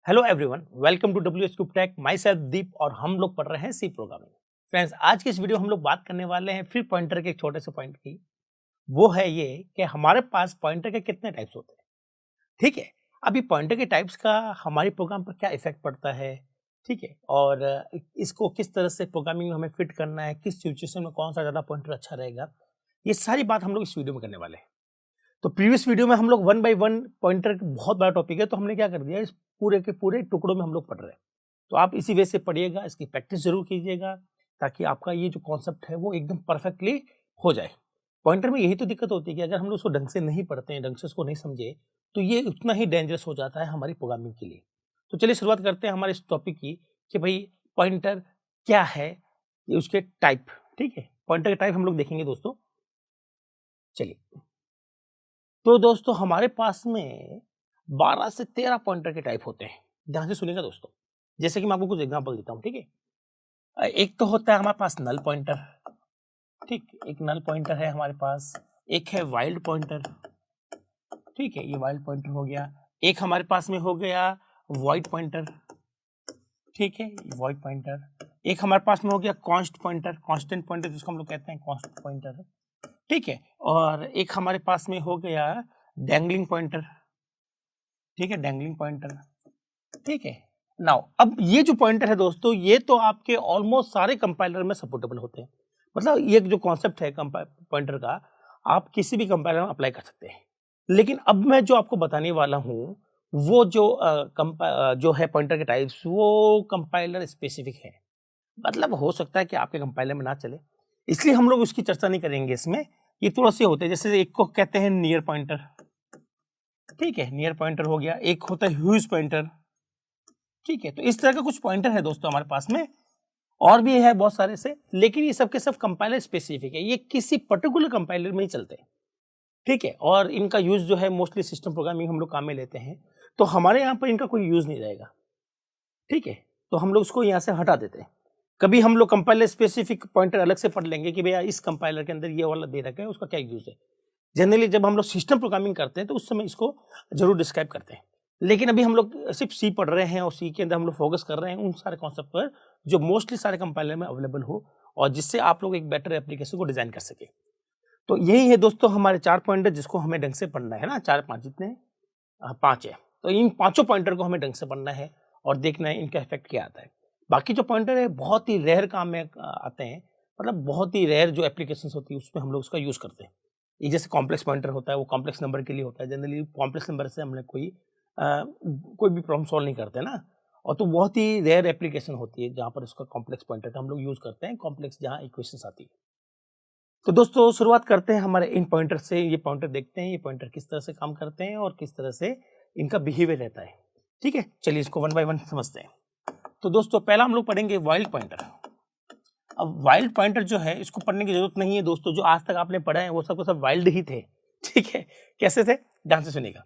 Hello everyone, welcome to W H tech. Myself Deep और हम लोग पढ़ रहे हैं सी प्रोग्रामिंग। फ्रेंड्स, आज की इस वीडियो में हम लोग बात करने वाले हैं फिर पॉइंटर के एक छोटे से पॉइंट की। वो है ये कि हमारे पास पॉइंटर के कितने टाइप्स होते हैं। ठीक है, अभी पॉइंटर के टाइप्स का हमारी प्रोग्राम पर क्या इफेक्ट पड़ता है, ठीक है, और इसको किस तरह से प्रोग्रामिंग में हमें फिट करना है, किस सिचुएशन में कौन सा ज़्यादा पॉइंटर अच्छा रहेगा, ये सारी बात हम लोग इस वीडियो में करने वाले हैं। तो प्रीवियस वीडियो में हम लोग वन बाय वन पॉइंटर बहुत बड़ा टॉपिक है, तो हमने क्या कर दिया, इस पूरे के पूरे टुकड़ों में हम लोग पढ़ रहे हैं। तो आप इसी वे से पढ़िएगा, इसकी प्रैक्टिस जरूर कीजिएगा ताकि आपका ये जो कॉन्सेप्ट है वो एकदम परफेक्टली हो जाए। पॉइंटर में यही तो दिक्कत होती है कि अगर हम लोग उसको ढंग से नहीं पढ़ते हैं, ढंग से उसको नहीं समझे, तो ये उतना ही डेंजरस हो जाता है हमारी प्रोग्रामिंग के लिए। तो चलिए शुरुआत करते हैं हमारे इस टॉपिक की कि भाई पॉइंटर क्या है, ये उसके टाइप। ठीक है, पॉइंटर के टाइप हम लोग देखेंगे दोस्तों। चलिए, तो दोस्तों हमारे पास में 12 से 13 पॉइंटर के टाइप होते हैं। ध्यान से सुनिएगा दोस्तों, जैसे कि मैं आपको कुछ एग्जांपल देता हूं। ठीक है, एक तो होता है हमारे पास नल पॉइंटर। ठीक, एक नल पॉइंटर है हमारे पास। एक है वाइल्ड पॉइंटर। ठीक है, ये वाइल्ड पॉइंटर हो गया। एक हमारे पास में हो गया वॉइड पॉइंटर। ठीक है, वॉइड पॉइंटर। एक हमारे पास में हो गया कॉन्स्ट पॉइंटर, कांस्टेंट पॉइंटर जिसको हम लोग कहते हैं कॉन्स्ट पॉइंटर। ठीक है, और एक हमारे पास में हो गया डैंगलिंग पॉइंटर। ठीक है, डैंगलिंग पॉइंटर। ठीक है, नाउ अब ये जो पॉइंटर है दोस्तों, ये तो आपके ऑलमोस्ट सारे कंपाइलर में सपोर्टेबल होते हैं। मतलब ये जो कॉन्सेप्ट है पॉइंटर का, आप किसी भी कंपाइलर में अप्लाई कर सकते हैं। लेकिन अब मैं जो आपको बताने वाला हूँ, वो जो है पॉइंटर के टाइप्स, वो कंपाइलर स्पेसिफिक है। मतलब हो सकता है कि आपके कंपाइलर में ना चले, इसलिए हम लोग उसकी चर्चा नहीं करेंगे इसमें। ये थोड़ा से होते हैं, जैसे एक को कहते हैं नियर पॉइंटर। ठीक है, नियर पॉइंटर हो गया। एक होता है ह्यूज पॉइंटर। ठीक है, तो इस तरह का कुछ पॉइंटर है दोस्तों हमारे पास में, और भी है बहुत सारे से, लेकिन ये सब के सब कंपाइलर स्पेसिफिक है। ये किसी पर्टिकुलर कंपाइलर में ही चलते हैं। ठीक है, और इनका यूज जो है मोस्टली सिस्टम प्रोग्रामिंग हम लोग काम में लेते हैं, तो हमारे यहाँ पर इनका कोई यूज नहीं रहेगा। ठीक है, तो हम लोग उसको यहाँ से हटा देते हैं। कभी हम लोग कंपाइलर स्पेसिफिक पॉइंटर अलग से पढ़ लेंगे कि भैया इस कंपाइलर के अंदर ये वाला दे रखा है, उसका क्या यूज है। जनरली जब हम लोग सिस्टम प्रोग्रामिंग करते हैं तो उस समय इसको जरूर डिस्क्राइब करते हैं। लेकिन अभी हम लोग सिर्फ सी पढ़ रहे हैं और सी के अंदर हम लोग फोकस कर रहे हैं उन सारे कॉन्सेप्ट पर जो मोस्टली सारे कंपाइलर में अवेलेबल हो, और जिससे आप लोग एक बेटर एप्लीकेशन को डिजाइन कर सके। तो यही है दोस्तों हमारे 4 पॉइंटर जिसको हमें ढंग से पढ़ना है ना। 4-5 जितने 5 है, तो इन 5 पॉइंटर को हमें ढंग से पढ़ना है और देखना है इनका इफेक्ट क्या आता है। बाकी जो पॉइंटर है बहुत ही रेयर काम में आते हैं, मतलब बहुत ही रेयर जो एप्लीकेशन होती है उसमें हम लोग उसका यूज करते हैं। ये जैसे कॉम्प्लेक्स पॉइंटर होता है, वो कॉम्प्लेक्स नंबर के लिए होता है। जनरली कॉम्प्लेक्स नंबर से हमने कोई भी प्रॉब्लम सॉल्व नहीं करते ना, और तो बहुत ही रेयर एप्लीकेशन होती है जहाँ पर उसका कॉम्प्लेक्स पॉइंटर का हम लोग यूज करते हैं, कॉम्प्लेक्स जहाँ इक्वेशंस आती है। तो दोस्तों शुरुआत करते हैं हमारे इन पॉइंटर से। ये पॉइंटर देखते हैं, ये पॉइंटर किस तरह से काम करते हैं और किस तरह से इनका बिहेवियर रहता है। ठीक है, चलिए इसको वन बाय वन समझते हैं। तो दोस्तों पहला हम लोग पढ़ेंगे वाइल्ड पॉइंटर। अब वाइल्ड पॉइंटर जो है, इसको पढ़ने की जरूरत नहीं है दोस्तों, जो आज तक आपने पढ़ा है वो सब वाइल्ड ही थे। ठीक है, कैसे थे ध्यान से सुनिएगा।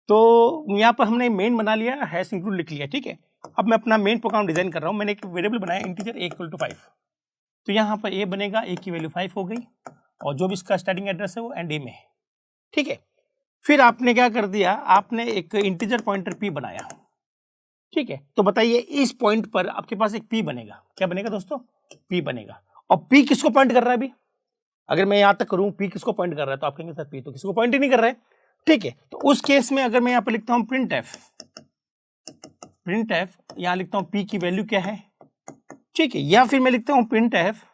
तो यहाँ पर हमने मेन बना लिया, हैश इंक्लूड लिख लिया। ठीक है, अब मैं अपना मेन प्रोग्राम डिजाइन कर रहा हूँ। मैंने एक वेरिएबल बनाया इंटीजर a = 5। तो यहाँ पर a बनेगा, a की वैल्यू 5 हो गई, और जो भी इसका स्टार्टिंग एड्रेस है वो एंड a में है। ठीक है, फिर आपने क्या कर दिया, आपने एक इंटीजर पॉइंटर p बनाया। ठीक है, तो बताइए इस पॉइंट पर आपके पास एक p बनेगा। क्या बनेगा दोस्तों, p बनेगा। और p किसको पॉइंट कर रहा है अभी, अगर मैं यहां तक करूं p किसको पॉइंट कर रहा है, तो आप कहेंगे सर p तो किसी को पॉइंट ही नहीं कर रहा है। ठीक है, तो उस केस में अगर मैं यहां पर लिखता हूं प्रिंट एफ, यहां लिखता हूं p की वैल्यू क्या है। ठीक है, या फिर मैं लिखता हूं प्रिंट एफ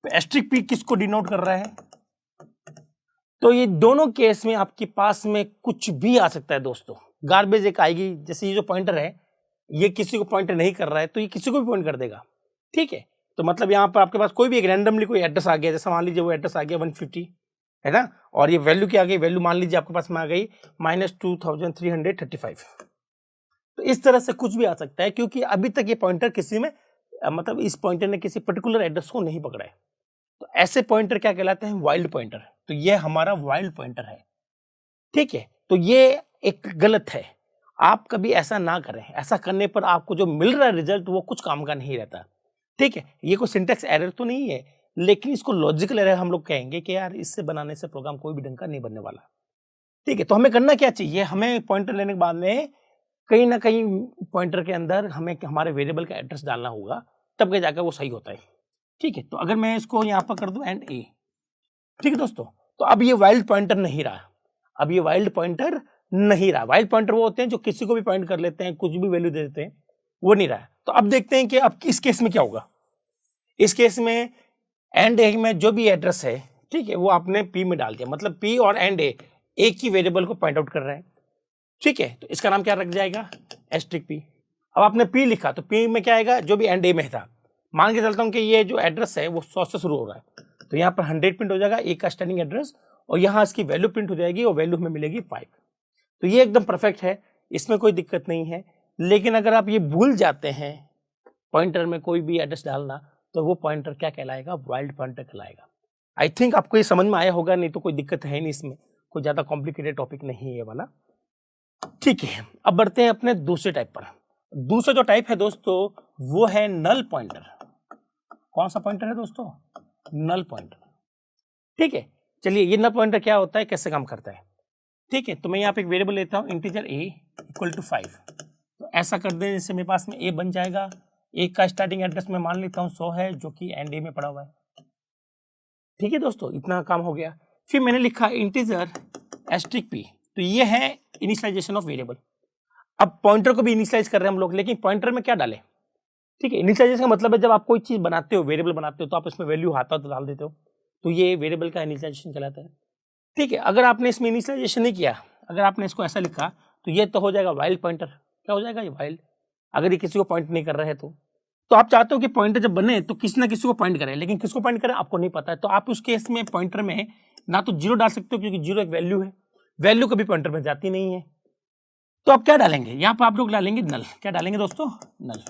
एस्ट्रिक p किसको डिनोट कर रहा है। तो ये दोनों केस में आपके पास में कुछ भी आ सकता है दोस्तों। गार्बेज एक आएगी, जैसे ये जो पॉइंटर है ये किसी को पॉइंट नहीं कर रहा है, तो ये किसी को भी पॉइंट कर देगा। ठीक है, तो मतलब यहाँ पर आपके पास कोई भी एक रैंडमली कोई एड्रेस आ गया, जैसे मान लीजिए वो एड्रेस आ गया 150 है ना, और ये वैल्यू क्या आ गई, वैल्यू मान लीजिए आपके पास में आ गई -2335। तो इस तरह से कुछ भी आ सकता है, क्योंकि अभी तक ये पॉइंटर किसी में मतलब इस पॉइंटर ने किसी पर्टिकुलर एड्रेस को नहीं पकड़ा है। तो ऐसे पॉइंटर क्या कहलाते हैं, वाइल्ड पॉइंटर। तो ये हमारा वाइल्ड पॉइंटर है। ठीक है, तो ये एक गलत है, आप कभी ऐसा ना करें। ऐसा करने पर आपको जो मिल रहा है रिजल्ट वो कुछ काम का नहीं रहता। ठीक है, ये कोई सिंटैक्स एरर तो नहीं है, लेकिन इसको लॉजिकल एरर हम लोग कहेंगे कि यार इससे बनाने से प्रोग्राम कोई भी ढंग का नहीं बनने वाला। ठीक है, तो हमें करना क्या चाहिए, हमें पॉइंटर लेने के बाद में कहीं ना कहीं पॉइंटर के अंदर हमें हमारे वेरिएबल का एड्रेस डालना होगा, तब के जाकर वो सही होता है। ठीक है, तो अगर मैं इसको यहाँ पर कर दूं एंड ए, ठीक है दोस्तों, तो अब ये वाइल्ड पॉइंटर नहीं रहा। अब ये वाइल्ड पॉइंटर नहीं रहा। वाइल्ड पॉइंटर वो होते हैं जो किसी को भी पॉइंट कर लेते हैं, कुछ भी वैल्यू दे देते हैं, वो नहीं रहा। तो अब देखते हैं कि अब इस केस में क्या होगा। इस केस में एंड ए में जो भी एड्रेस है, ठीक है, वो आपने पी में डाल दिया, मतलब पी और एंड ए एक ही वेरिएबल को पॉइंट आउट कर रहे हैं। ठीक है, तो इसका नाम क्या रख जाएगा, एस्ट्रिक पी। अब आपने पी लिखा तो पी में क्या आएगा, जो भी एंड ए में था। मान के चलता हूं कि ये जो एड्रेस है वो 100 से शुरू हो रहा है, तो यहाँ पर 100 प्रिंट हो जाएगा एक का स्टैंडिंग एड्रेस, और यहाँ इसकी वैल्यू प्रिंट हो जाएगी और वैल्यू हमें मिलेगी 5। तो ये एकदम परफेक्ट है, इसमें कोई दिक्कत नहीं है। लेकिन अगर आप ये भूल जाते हैं पॉइंटर में कोई भी एड्रेस डालना, तो वो पॉइंटर क्या कहलाएगा, वाइल्ड पॉइंटर कहलाएगा। आई थिंक आपको ये समझ में आया होगा, नहीं तो कोई दिक्कत है नहीं, इसमें कोई ज्यादा कॉम्प्लिकेटेड टॉपिक नहीं है ये वाला। ठीक है, अब बढ़ते हैं अपने दूसरे टाइप पर। दूसरा जो टाइप है दोस्तों वो है नल पॉइंटर। कौन सा पॉइंटर है दोस्तों, नल पॉइंटर। ठीक है, चलिए ये नल पॉइंटर क्या होता है, कैसे काम करता है। ठीक है, तो मैं यहाँ पे एक वेरिएबल लेता हूँ इंटीजर a इक्वल टू 5। तो ऐसा कर दें जैसे मेरे पास में a बन जाएगा। a का स्टार्टिंग एड्रेस मैं मान लेता हूँ 100 है, जो कि एंड ए में पड़ा हुआ है। ठीक है दोस्तों, इतना काम हो गया। फिर मैंने लिखा इंटीजर एस्ट्रिक p, तो ये है इनिशियलाइजेशन ऑफ वेरिएबल। अब पॉइंटर को भी इनिशियलाइज कर रहे हैं हम लोग, लेकिन पॉइंटर में क्या डालें। ठीक है, इनिशियलाइजेशन का मतलब है जब आप कोई चीज बनाते हो, वेरिएबल बनाते हो, तो आप इसमें वैल्यू आता तो डाल देते हो, तो ये वेरिएबल का इनिशियलाइजेशन कहलाता है। ठीक है, अगर आपने इसमें इनिशियलाइजेशन नहीं किया, अगर आपने इसको ऐसा लिखा, तो ये तो हो जाएगा वाइल्ड पॉइंटर। क्या हो जाएगा, ये वाइल्ड, अगर ये किसी को पॉइंट नहीं कर रहे हैं तो आप चाहते हो कि पॉइंटर जब बने तो किसी ना किसी को पॉइंट करे, लेकिन किसको पॉइंट करे आपको नहीं पता है। तो आप उस केस में पॉइंटर में ना तो जीरो डाल सकते हो, क्योंकि जीरो एक वैल्यू है, वैल्यू कभी पॉइंटर में जाती नहीं है। तो आप क्या डालेंगे, यहाँ पर आप लोग डालेंगे नल। क्या डालेंगे दोस्तों, नल।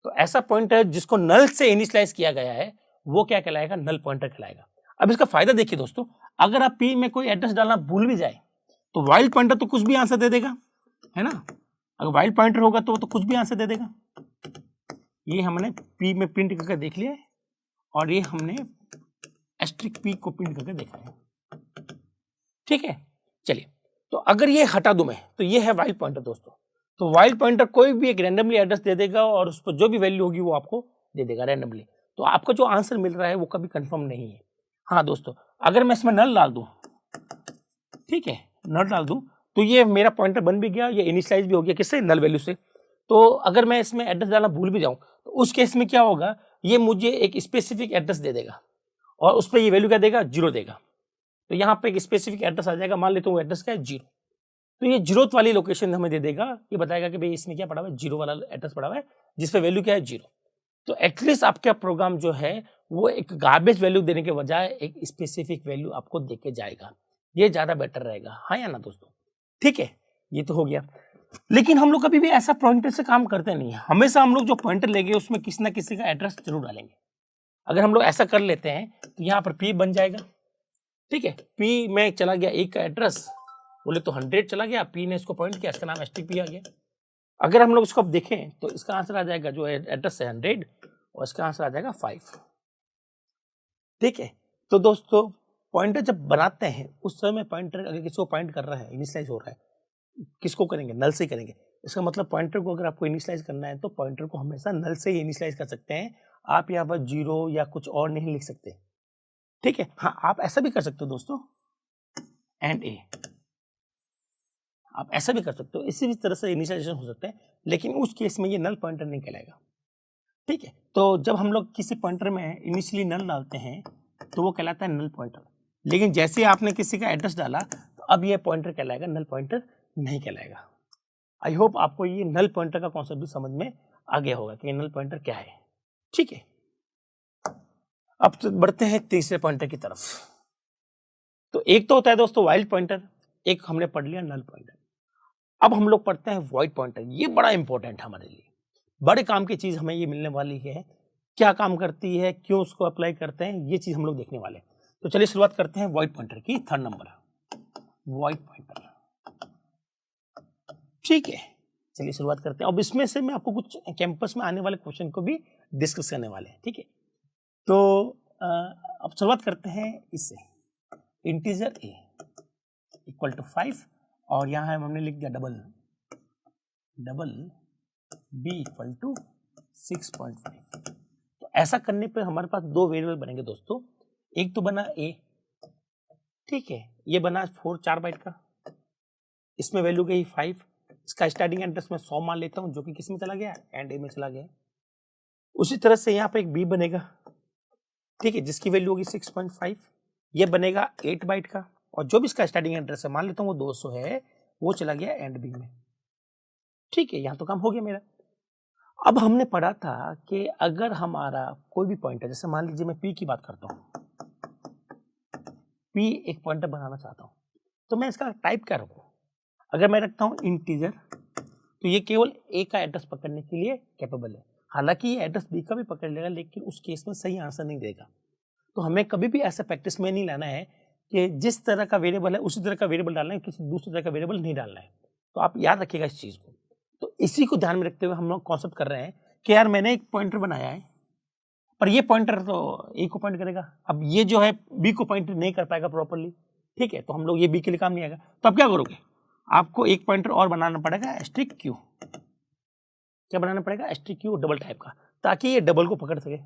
तो ऐसा पॉइंटर जिसको नल से इनिशियलाइज किया गया है वो क्या कहलाएगा, नल पॉइंटर कहलाएगा। अब इसका फायदा देखिए दोस्तों, अगर आप पी में कोई एड्रेस डालना भूल भी जाए तो वाइल्ड पॉइंटर तो कुछ भी आंसर दे देगा, है ना। अगर वाइल्ड पॉइंटर होगा तो वो तो कुछ भी आंसर दे देगा। ये हमने पी में प्रिंट करके देख लिया है, और ये हमने एस्ट्रिक पी को प्रिंट करके देखा है। ठीक है, चलिए, तो अगर ये हटा दूं मैं, तो ये है वाइल्ड पॉइंटर दोस्तों। तो वाइल्ड पॉइंटर कोई भी एक रैंडमली एड्रेस दे देगा, और उस पर जो भी वैल्यू होगी वो आपको दे देगा रैंडमली। तो आपको जो आंसर मिल रहा है वो कभी कंफर्म नहीं है। हाँ दोस्तों, अगर मैं इसमें नल डाल दूं, ठीक है, नल डाल दूं, तो ये मेरा पॉइंटर बन भी गया, ये इनिशियलाइज भी हो गया, किससे, नल वैल्यू से। तो अगर मैं इसमें एड्रेस डालना भूल भी जाऊं, तो उस केस में क्या होगा, ये मुझे एक स्पेसिफिक एड्रेस दे देगा, और उस पर ये वैल्यू क्या देगा, जीरो देगा। तो यहाँ पे एक स्पेसिफिक एड्रेस आ जाएगा, मान लेते हैं वो एड्रेस क्या है, जीरो। तो ये जीरोथ वाली लोकेशन हमें दे देगा, ये बताएगा कि भाई इसमें क्या पड़ा हुआ है, जीरो वाला एड्रेस पड़ा हुआ है, जिसपे वैल्यू क्या है, जीरो। तो एटलीस्ट आपका प्रोग्राम जो है वो एक गार्बेज वैल्यू देने के बजाय एक स्पेसिफिक वैल्यू आपको देके जाएगा। ये ज्यादा बेटर रहेगा, हाँ या ना दोस्तों। ठीक है, ये तो हो गया। लेकिन हम लोग कभी भी ऐसा पॉइंटर से काम करते नहीं है। हमेशा हम लोग जो पॉइंटर लेंगे उसमें किसी ना किसी का एड्रेस जरूर डालेंगे। अगर हम लोग ऐसा कर लेते हैं तो यहाँ पर पी बन जाएगा। ठीक है, पी में चला गया एक का एड्रेस, बोले तो 100 चला गया, पी ने इसको पॉइंट किया, इसका नाम एस्ट्रिक पी आ गया। अगर हम लोग इसको अब देखें तो इसका आंसर आ जाएगा, जो एड्रेस है 100, और इसका आंसर आ जाएगा 5। ठीक है, तो दोस्तों पॉइंटर जब बनाते हैं उस समय पॉइंटर अगर किसी को पॉइंट कर रहा है, इनिशियलाइज हो रहा है, किसको करेंगे, नल से करेंगे। इसका मतलब पॉइंटर को अगर आपको इनिशियलाइज करना है तो पॉइंटर को हमेशा नल से ही इनिशियलाइज कर सकते हैं। आप यहाँ पर जीरो या कुछ और नहीं लिख सकते। ठीक है, हाँ आप ऐसा भी कर सकते हो दोस्तों, एंड ए, आप ऐसा भी कर सकते हो, इसी भी तरह से इनिशियलाइजेशन हो सकता है, लेकिन उस केस में ये नल पॉइंटर नहीं कहलाएगा। ठीक है, तो जब हम लोग किसी पॉइंटर में इनिशियली नल डालते हैं तो वो कहलाता है नल पॉइंटर। लेकिन जैसे ही आपने किसी का एड्रेस डाला तो अब ये पॉइंटर कहलाएगा, नल पॉइंटर नहीं कहलाएगा। आई होप आपको ये नल पॉइंटर का कॉन्सेप्ट भी समझ में आ गया होगा कि नल पॉइंटर क्या है। ठीक है, अब तो बढ़ते हैं तीसरे पॉइंटर की तरफ। तो एक तो होता है दोस्तों वाइल्ड पॉइंटर, एक हमने पढ़ लिया नल पॉइंटर। अब हम लोग पढ़ते हैं वॉइड पॉइंटर। ये बड़ा इंपॉर्टेंट है हमारे लिए, बड़े काम की चीज हमें ये मिलने वाली है। क्या काम करती है, क्यों उसको अप्लाई करते हैं, ये चीज हम लोग देखने वाले हैं। तो चलिए शुरुआत करते हैं वॉइड पॉइंटर की। 3rd number void pointer. ठीक है, चलिए शुरुआत करते हैं। अब इसमें से मैं आपको कुछ कैंपस में आने वाले क्वेश्चन को भी डिस्कस करने वाले हैं। ठीक है, तो अब शुरुआत करते हैं इससे। इंटीजर a इक्वल टू 5, और यहाँ हमने लिख दिया double double b equal to 6.5। तो ऐसा करने पे हमारे पास दो वेरिएबल बनेंगे दोस्तों। एक तो बना ए, ठीक है, ये बना 4 बाइट का, इसमें वैल्यू गई 5, इसका स्टार्टिंग एड्रेस मैं 100 मान लेता हूं, जो कि किस में चला गया, एंड ए में चला गया। उसी तरह से यहाँ पे एक बी बनेगा, ठीक है, जिसकी वैल्यू होगी 6.5, ये बनेगा 8 बाइट का, और जो भी इसका स्टार्टिंग एड्रेस है मान लेता हूँ वो 200 है, वो चला गया एंड बी में। ठीक है, यहाँ तो काम हो गया मेरा। अब हमने पढ़ा था कि अगर हमारा कोई भी पॉइंटर, जैसे मान लीजिए मैं पी की बात करता हूँ, पी एक पॉइंटर बनाना चाहता हूँ, तो मैं इसका टाइप क्या रखूँ? अगर मैं रखता हूँ इंटीजर, तो ये केवल ए का एड्रेस पकड़ने के लिए कैपेबल है। हालांकि ये एड्रेस बी का भी पकड़ लेगा, लेकिन उस केस में सही आंसर नहीं देगा। तो हमें कभी भी ऐसा प्रैक्टिस में नहीं लाना है कि जिस तरह का वेरिएबल है उसी तरह का वेरिएबल डालना है, किसी दूसरी तरह का वेरिएबल नहीं डालना है। तो आप याद रखिएगा इस चीज़ को। तो इसी को ध्यान में रखते हुए हम लोग कॉन्सेप्ट कर रहे हैं कि यार मैंने एक पॉइंटर बनाया है, पर ये पॉइंटर तो ए को पॉइंट करेगा, अब ये जो है बी को पॉइंट नहीं कर पाएगा प्रॉपरली, ठीक है, तो हम लोग ये बी के लिए काम नहीं आएगा। तो अब क्या करोगे, आपको एक पॉइंटर और बनाना पड़ेगा एस्ट्रिक क्यू। क्या बनाना पड़ेगा? एस्ट्रिक क्यू डबल टाइप का, ताकि ये डबल को पकड़ सके।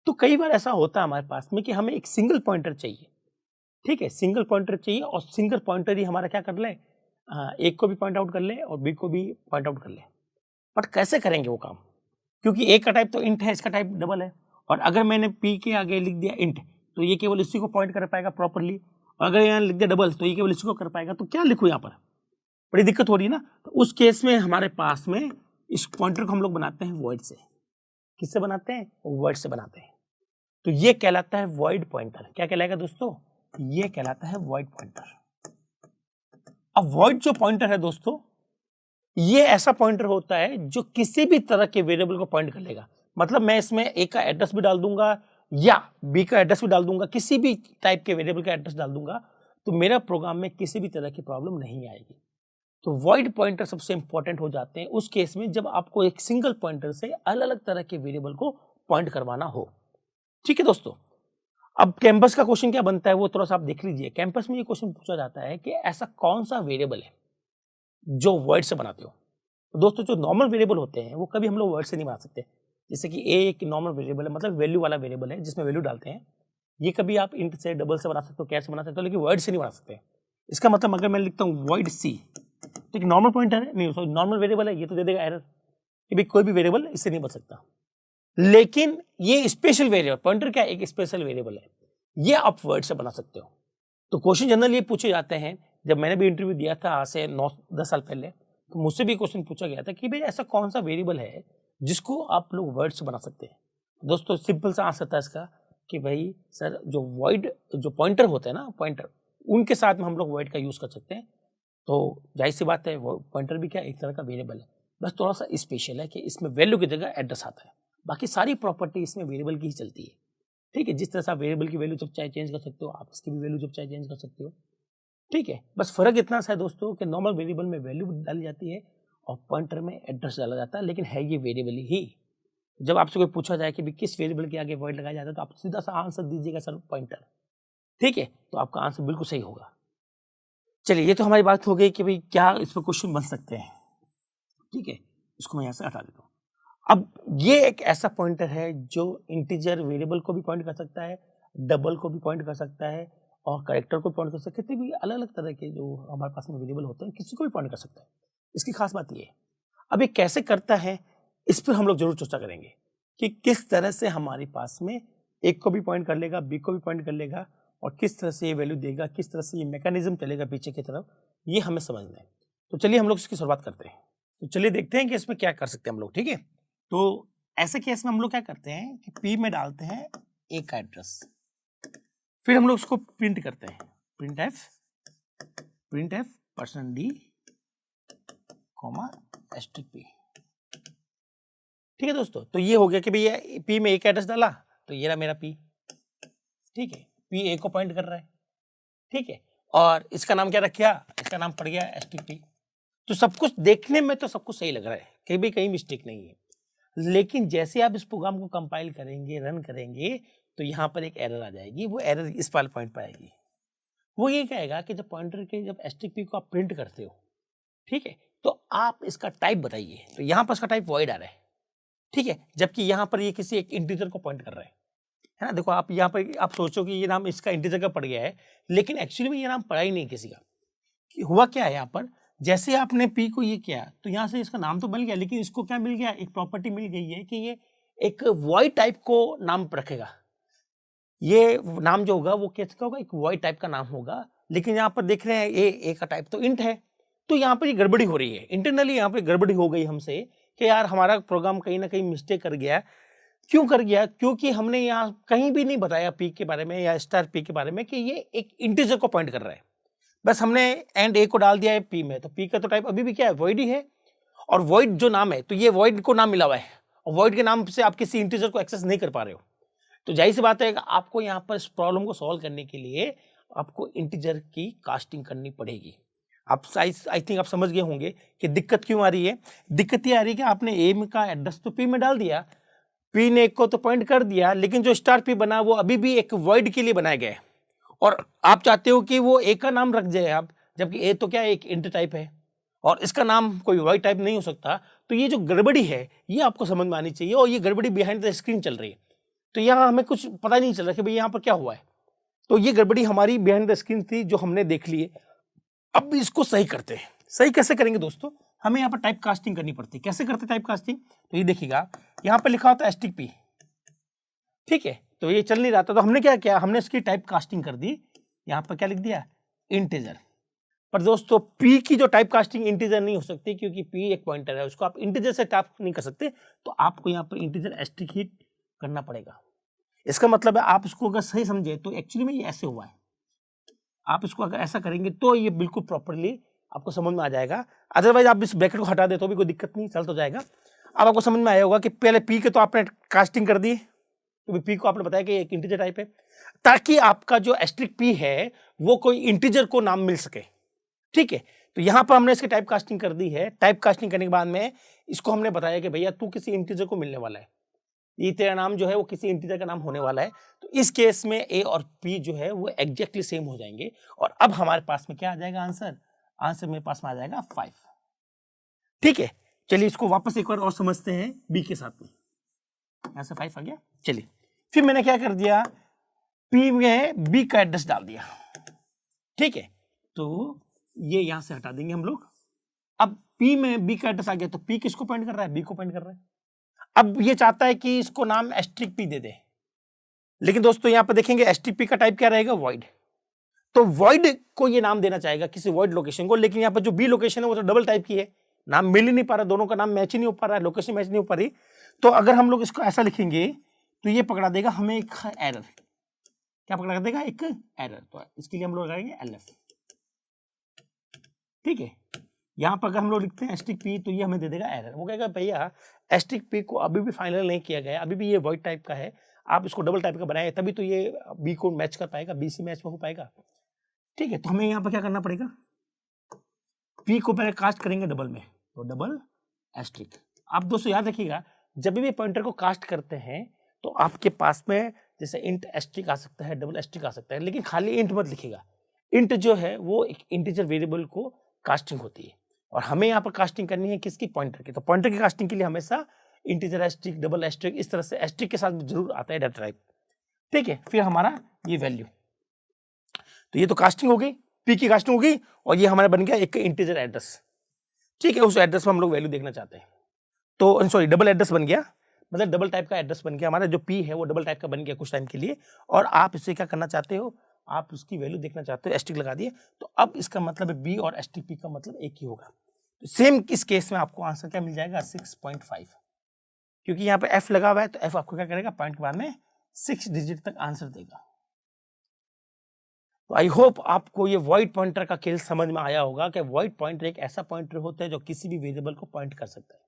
तो कई बार ऐसा होता है हमारे पास में कि हमें एक सिंगल पॉइंटर चाहिए, ठीक है, सिंगल पॉइंटर चाहिए, और सिंगल पॉइंटर ही हमारा क्या कर ले, एक को भी पॉइंट आउट कर ले और बी को भी पॉइंट आउट कर ले। बट कैसे करेंगे वो काम, क्योंकि एक का टाइप तो इंट है, इसका टाइप डबल है, और अगर मैंने पी के आगे लिख दिया इंट, तो ये केवल इसी को पॉइंट कर पाएगा प्रॉपरली, और अगर यहाँ लिख दिया डबल, तो ये केवल इसी को कर पाएगा। तो क्या लिखूँ यहाँ पर, बड़ी दिक्कत हो रही है ना। तो उस केस में हमारे पास में इस पॉइंटर को हम लोग बनाते हैं वॉइड से। किससे बनाते हैं? वॉइड से बनाते हैं। तो ये कहलाता है वॉइड पॉइंटर। क्या कहलाएगा दोस्तों? ये कहलाता है वॉइड पॉइंटर। अब वॉइड जो पॉइंटर है दोस्तों, ये ऐसा पॉइंटर होता है जो किसी भी तरह के वेरिएबल को पॉइंट कर लेगा। मतलब मैं इसमें ए का एड्रेस भी डाल दूंगा या बी का एड्रेस भी डाल दूंगा, किसी भी टाइप के वेरिएबल का एड्रेस डाल दूंगा, तो मेरा प्रोग्राम में किसी भी तरह की प्रॉब्लम नहीं आएगी। तो वॉइड पॉइंटर सबसे इंपॉर्टेंट हो जाते हैं उस केस में जब आपको एक सिंगल पॉइंटर से अलग अलग तरह के वेरिएबल को पॉइंट करवाना हो। ठीक है दोस्तों, अब कैंपस का क्वेश्चन क्या बनता है वो थोड़ा सा आप देख लीजिए। कैंपस में ये क्वेश्चन पूछा जाता है कि ऐसा कौन सा वेरिएबल है जो वॉइड से बनाते हो। तो दोस्तों जो नॉर्मल वेरिएबल होते हैं वो कभी हम लोग वॉइड से नहीं बना सकते। जैसे कि ए एक नॉर्मल वेरिएबल है, मतलब वैल्यू वाला वेरिएबल है जिसमें वैल्यू डालते हैं, ये कभी आप इंट से डबल से बना सकते हो, कैर से बना सकते हो, लेकिन वॉइड से नहीं बना सकते। इसका मतलब अगर मैं लिखता हूँ वॉइड सी, तो एक नॉर्मल पॉइंटर है, नहीं सॉरी नॉर्मल वेरिएबल है, ये तो दे देगा एरर कि भाई कोई भी वेरिएबल इससे नहीं बन सकता। लेकिन ये स्पेशल वेरिएबल पॉइंटर क्या एक स्पेशल वेरिएबल है, ये आप वर्ड से बना सकते हो। तो क्वेश्चन जनरल ये पूछे जाते हैं, जब मैंने भी इंटरव्यू दिया था आज से 9-10 साल पहले, तो मुझसे भी क्वेश्चन पूछा गया था कि भाई ऐसा कौन सा वेरिएबल है जिसको आप लोग वर्ड से बना सकते हैं। दोस्तों सिंपल सा आंसर था इसका कि भाई सर जो वॉइड जो पॉइंटर होते हैं ना, पॉइंटर, उनके साथ में हम लोग वॉइड का यूज कर सकते हैं। तो जाहिर सी बात है पॉइंटर भी क्या एक तरह का वेरिएबल है, बस थोड़ा सा स्पेशल है कि इसमें वैल्यू की जगह एड्रेस आता है, बाकी सारी प्रॉपर्टी इसमें वेरिएबल की ही चलती है। ठीक है, जिस तरह से आप वेरिएबल की वैल्यू जब चाहे चेंज कर सकते हो, आप इसकी भी वैल्यू जब चाहे चेंज कर सकते हो। ठीक है, बस फर्क इतना सा है दोस्तों कि नॉर्मल वेरिएबल में वैल्यू डाली जाती है और पॉइंटर में एड्रेस डाला जाता है, लेकिन है ये वेरिएबल ही। जब आपसे कोई पूछा जाए कि किस वेरिएबल के आगे वॉइड लगाया जाता है, तो आप सीधा सा आंसर दीजिएगा सर पॉइंटर। ठीक है, तो आपका आंसर बिल्कुल सही होगा। चलिए, ये तो हमारी बात हो गई कि भाई क्या इस पर क्वेश्चन बन सकते हैं। ठीक है, इसको मैं यहाँ से हटा देता हूँ। अब ये एक ऐसा पॉइंटर है जो इंटीजर वेरिएबल को भी पॉइंट कर सकता है, डबल को भी पॉइंट कर सकता है, और कैरेक्टर को पॉइंट कर सकता है। कितने भी अलग अलग तरह के जो हमारे पास में वेरिएबल होते हैं किसी को भी पॉइंट कर सकता है। इसकी खास बात ये है, अब ये कैसे करता है इस पर हम लोग जरूर चर्चा करेंगे कि किस तरह से हमारे पास में एक को भी पॉइंट कर लेगा, बी को भी पॉइंट कर लेगा, और किस तरह से ये वैल्यू देगा, किस तरह से ये मैकेनिज्म चलेगा पीछे की तरफ, ये हमें समझना है। तो चलिए हम लोग इसकी शुरुआत करते हैं। तो चलिए देखते हैं कि इसमें क्या कर सकते हैं हम लोग। ठीक है, तो ऐसे केस में हम लोग क्या करते हैं कि पी में डालते हैं ए का एड्रेस, फिर हम लोग उसको प्रिंट करते हैं, print f %d, asterisk p. ठीक है दोस्तों, तो ये हो गया कि भैया पी में ए का एड्रेस डाला, तो ये रहा मेरा पी। ठीक है, पी ए को पॉइंट कर रहा है। ठीक है, और इसका नाम क्या रखा? इसका नाम पड़ गया एस्ट्रिक पी। तो सब कुछ देखने में तो सब कुछ सही लग रहा है, कहीं भी कहीं मिस्टेक नहीं है, लेकिन जैसे आप इस प्रोग्राम को कंपाइल करेंगे, रन करेंगे, तो यहाँ पर एक एरर आ जाएगी। वो एरर इस वाले पॉइंट पर आएगी। वो ये कहेगा कि जब पॉइंटर के जब एस्ट्रिक पी को आप प्रिंट करते हो, ठीक है, तो आप इसका टाइप बताइए। तो यहाँ पर इसका टाइप वॉइड आ रहा है, ठीक है, जबकि यहाँ पर ये किसी एक इंटीजर को पॉइंट कर रहा है ना। देखो आप यहाँ पर आप सोचो कि ये नाम इसका इंटीजर का पड़ गया है, लेकिन एक्चुअली में ये नाम पड़ा ही नहीं किसी का। हुआ क्या है यहाँ पर, जैसे आपने पी को ये किया तो यहाँ से इसका नाम तो मिल गया, लेकिन इसको क्या मिल गया, एक प्रॉपर्टी मिल गई है कि ये एक वॉइड टाइप को नाम रखेगा। ये नाम जो होगा वो कैसा होगा, एक वॉइड टाइप का नाम होगा। लेकिन यहाँ पर देख रहे हैं ए का टाइप तो इंट है, तो यहाँ पर ये गड़बड़ी हो रही है, इंटरनली यहाँ पे गड़बड़ी हो गई हमसे कि यार हमारा प्रोग्राम कहीं ना कहीं मिस्टेक कर गया। क्यों कर गया, क्योंकि हमने यहाँ कहीं भी नहीं बताया पी के बारे में या स्टार पी के बारे में कि ये एक इंटीजर को पॉइंट कर रहा है। बस हमने एंड ए को डाल दिया है पी में, तो पी का तो टाइप अभी भी क्या है, वॉइड ही है। और वॉइड जो नाम है, तो ये वॉइड को नाम मिला हुआ है, और वॉइड के नाम से आप किसी इंटीजर को एक्सेस नहीं कर पा रहे हो। तो जाहिर सी बात है आपको यहाँ पर इस प्रॉब्लम को सॉल्व करने के लिए आपको इंटीजर की कास्टिंग करनी पड़ेगी। आप आई थिंक आप समझ गए होंगे कि दिक्कत क्यों आ रही है। दिक्कत ये आ रही है कि आपने ए में का एड्रेस तो पी में डाल दिया, पी ने एक को तो पॉइंट कर दिया, लेकिन जो स्टार पी बना वो अभी भी एक वॉइड के लिए बनाया गया है, और आप चाहते हो कि वो ए का नाम रख जाए आप, जबकि ए तो क्या है, एक इंट टाइप है और इसका नाम कोई वॉइड टाइप नहीं हो सकता। तो ये जो गड़बड़ी है ये आपको समझ में आनी चाहिए, और ये गड़बड़ी बिहाइंड द स्क्रीन चल रही है। तो यहाँ हमें कुछ पता नहीं चल रहा कि भाई यहाँ पर क्या हुआ है। तो ये गड़बड़ी हमारी बिहाइंड द स्क्रीन थी जो हमने देख ली है। अब इसको सही करते हैं। सही कैसे करेंगे दोस्तों, हमें यहाँ पर टाइप कास्टिंग करनी पड़ती है। कैसे करते टाइप कास्टिंग, तो ये देखिएगा यहाँ पर लिखा होता है एस्टिक पी, ठीक है, तो ये चल नहीं रहा था, तो हमने क्या किया, हमने इसकी टाइप कास्टिंग कर दी। यहाँ पर क्या लिख दिया, इंटीजर। पर दोस्तों पी की जो टाइप कास्टिंग इंटीजर नहीं हो सकती, क्योंकि पी एक पॉइंटर है, उसको आप इंटीजर से टाइप नहीं कर सकते। तो आपको यहाँ पर इंटीजर एस्टिक ही करना पड़ेगा। इसका मतलब है आप इसको अगर सही समझे तो एक्चुअली में ये ऐसे हुआ है। आप इसको अगर ऐसा करेंगे तो ये बिल्कुल प्रॉपरली आपको समझ में आ जाएगा। अदरवाइज आप इस ब्रैकेट को हटा दे तो भी कोई दिक्कत नहीं, चल तो जाएगा। अब आपको समझ में आया होगा कि पहले पी के तो आपने कास्टिंग कर दी, तो पी को आपने बताया कि एक इंटीजर टाइप है, ताकि आपका जो एस्ट्रिक पी है वो कोई इंटीजर को नाम मिल सके, ठीक है। तो यहाँ पर हमने इसकी टाइप कास्टिंग कर दी है। टाइप कास्टिंग करने के बाद में इसको हमने बताया कि भैया तू किसी इंटीजर को मिलने वाला है, ये तेरा नाम जो है वो किसी इंटीजर का नाम होने वाला है। तो इस केस में ए और पी जो है वो एग्जैक्टली सेम हो जाएंगे, और अब हमारे पास में क्या आ जाएगा आंसर, आंसर मेरे पास में आ जाएगा 5, ठीक है। चलिए इसको वापस एक बार और समझते हैं बी के साथ में। यहां से 5 आ गया। चलिए फिर मैंने क्या कर दिया, पी में बी का एड्रेस डाल दिया, ठीक है। तो ये यहां से हटा देंगे हम लोग। अब पी में बी का एड्रेस आ गया, तो पी किसको पॉइंट कर रहा है, बी को पॉइंट कर रहा है। अब ये चाहता है कि इसको नाम एस्ट्रिक पी दे दे, लेकिन दोस्तों यहां पर देखेंगे एस्ट्रिक पी का टाइप क्या रहेगा, वॉइड। तो वॉइड को ये नाम देना चाहेगा किसी वॉइड लोकेशन को, लेकिन यहां पर जो बी लोकेशन है वो तो डबल टाइप की है, नाम मिल ही नहीं पा रहा, दोनों का नाम मैच ही नहीं हो पा रहा है, लोकेशन मैच नहीं हो पा रही। तो अगर हम लोग इसको ऐसा लिखेंगे तो ये पकड़ा देगा हमें एक एरर। क्या पकड़ा देगा, एक एरर। तो इसके लिए हम लोग लगाएंगे LF, ठीक है। यहाँ पर अगर हम लोग लिखते हैं एस्ट्रिक पी तो ये हमें दे देगा एरर। वो कहेगा भैया एस्ट्रिक पी को अभी भी फाइनल नहीं किया गया, अभी भी ये वॉइड टाइप का है, आप इसको डबल टाइप का बनाए तभी तो ये बी को मैच कर पाएगा, बी से मैच हो पाएगा, ठीक है। तो हमें यहाँ पर क्या करना पड़ेगा, पी को पहले कास्ट करेंगे डबल में, तो डबल एस्ट्रिक। आप दोस्तों याद रखिएगा जब भी पॉइंटर को कास्ट करते हैं तो आपके पास में जैसे इंट एस्ट्रिक आ सकता है, डबल एस्ट्रिक आ सकता है, लेकिन खाली इंट मत लिखिएगा। इंट जो है वो एक इंटीजर वेरिएबल को कास्टिंग होती है, और हमें यहाँ पर कास्टिंग करनी है किसकी, पॉइंटर की। तो पॉइंटर की कास्टिंग के लिए हमेशा इंटीजर एस्ट्रिक, डबल एस्ट्रिक, इस तरह से एस्ट्रिक के साथ जरूर आता है डाटा टाइप, ठीक है। फिर हमारा ये वैल्यू, तो ये तो कास्टिंग हो गई, पी की कास्टिंग हो गई, और ये हमारा बन गया एक इंटीजर एड्रेस, ठीक है। उस एड्रेस में हम लोग वैल्यू देखना चाहते हैं, तो सॉरी डबल एड्रेस बन गया, मतलब डबल टाइप का एड्रेस बन गया हमारा। जो पी है वो डबल टाइप का बन गया कुछ टाइम के लिए, और आप इससे क्या करना चाहते हो, आप उसकी वैल्यू देखना चाहते हो, एस्ट्रिक लगा दिए। तो अब इसका मतलब है बी और एस्ट्रिक पी का मतलब एक ही होगा। तो सेम इस केस में आपको आंसर क्या मिल जाएगा, 6.5, क्योंकि यहाँ पे एफ लगा हुआ है, तो एफ आपको क्या करेगा, पॉइंट के बाद में 6 डिजिट तक आंसर देगा। तो आई होप आपको ये वॉइड पॉइंटर का खेल समझ में आया होगा कि वॉइड पॉइंटर एक ऐसा पॉइंटर होता है जो किसी भी वेरिएबल को पॉइंट कर सकता है,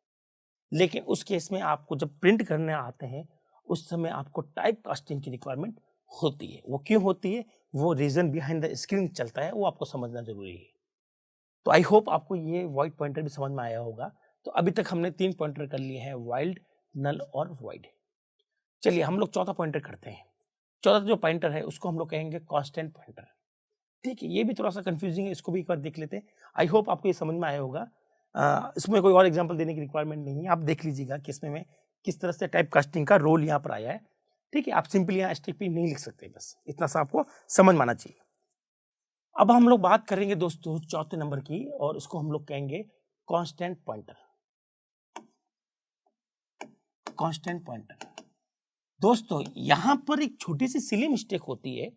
लेकिन उस केस में आपको जब प्रिंट करने आते हैं उस समय आपको टाइप कास्टिंग की रिक्वायरमेंट होती है। वो क्यों होती है, वो रीजन बिहाइंड द स्क्रीन चलता है, वो आपको समझना जरूरी है। तो आई होप आपको ये वॉइड पॉइंटर भी समझ में आया होगा। तो अभी तक हमने 3 पॉइंटर कर लिए हैं, वाइल्ड, नल और वॉइड। चलिए हम लोग चौथा पॉइंटर करते हैं। चौथा जो पॉइंटर है उसको हम लोग कहेंगे कांस्टेंट पॉइंटर, ठीक है। ये भी थोड़ा सा कंफ्यूजिंग है, इसको भी एक बार देख लेते हैं। आई होप आपको ये समझ में आया होगा। इसमें कोई और एग्जांपल देने की रिक्वायरमेंट नहीं है, आप देख लीजिएगा कि इसमें मैं किस तरह से टाइप कास्टिंग का रोल यहाँ पर आया है। ठीक है, आप सिंपली यहाँ एसटीपी नहीं लिख सकते, बस इतना सा आपको समझ में आना चाहिए। अब हम लोग बात करेंगे दोस्तों चौथे नंबर की, और इसको हम लोग कहेंगे कांस्टेंट पॉइंटर। कांस्टेंट पॉइंटर दोस्तों, यहां पर एक छोटी सी सिली मिस्टेक होती है,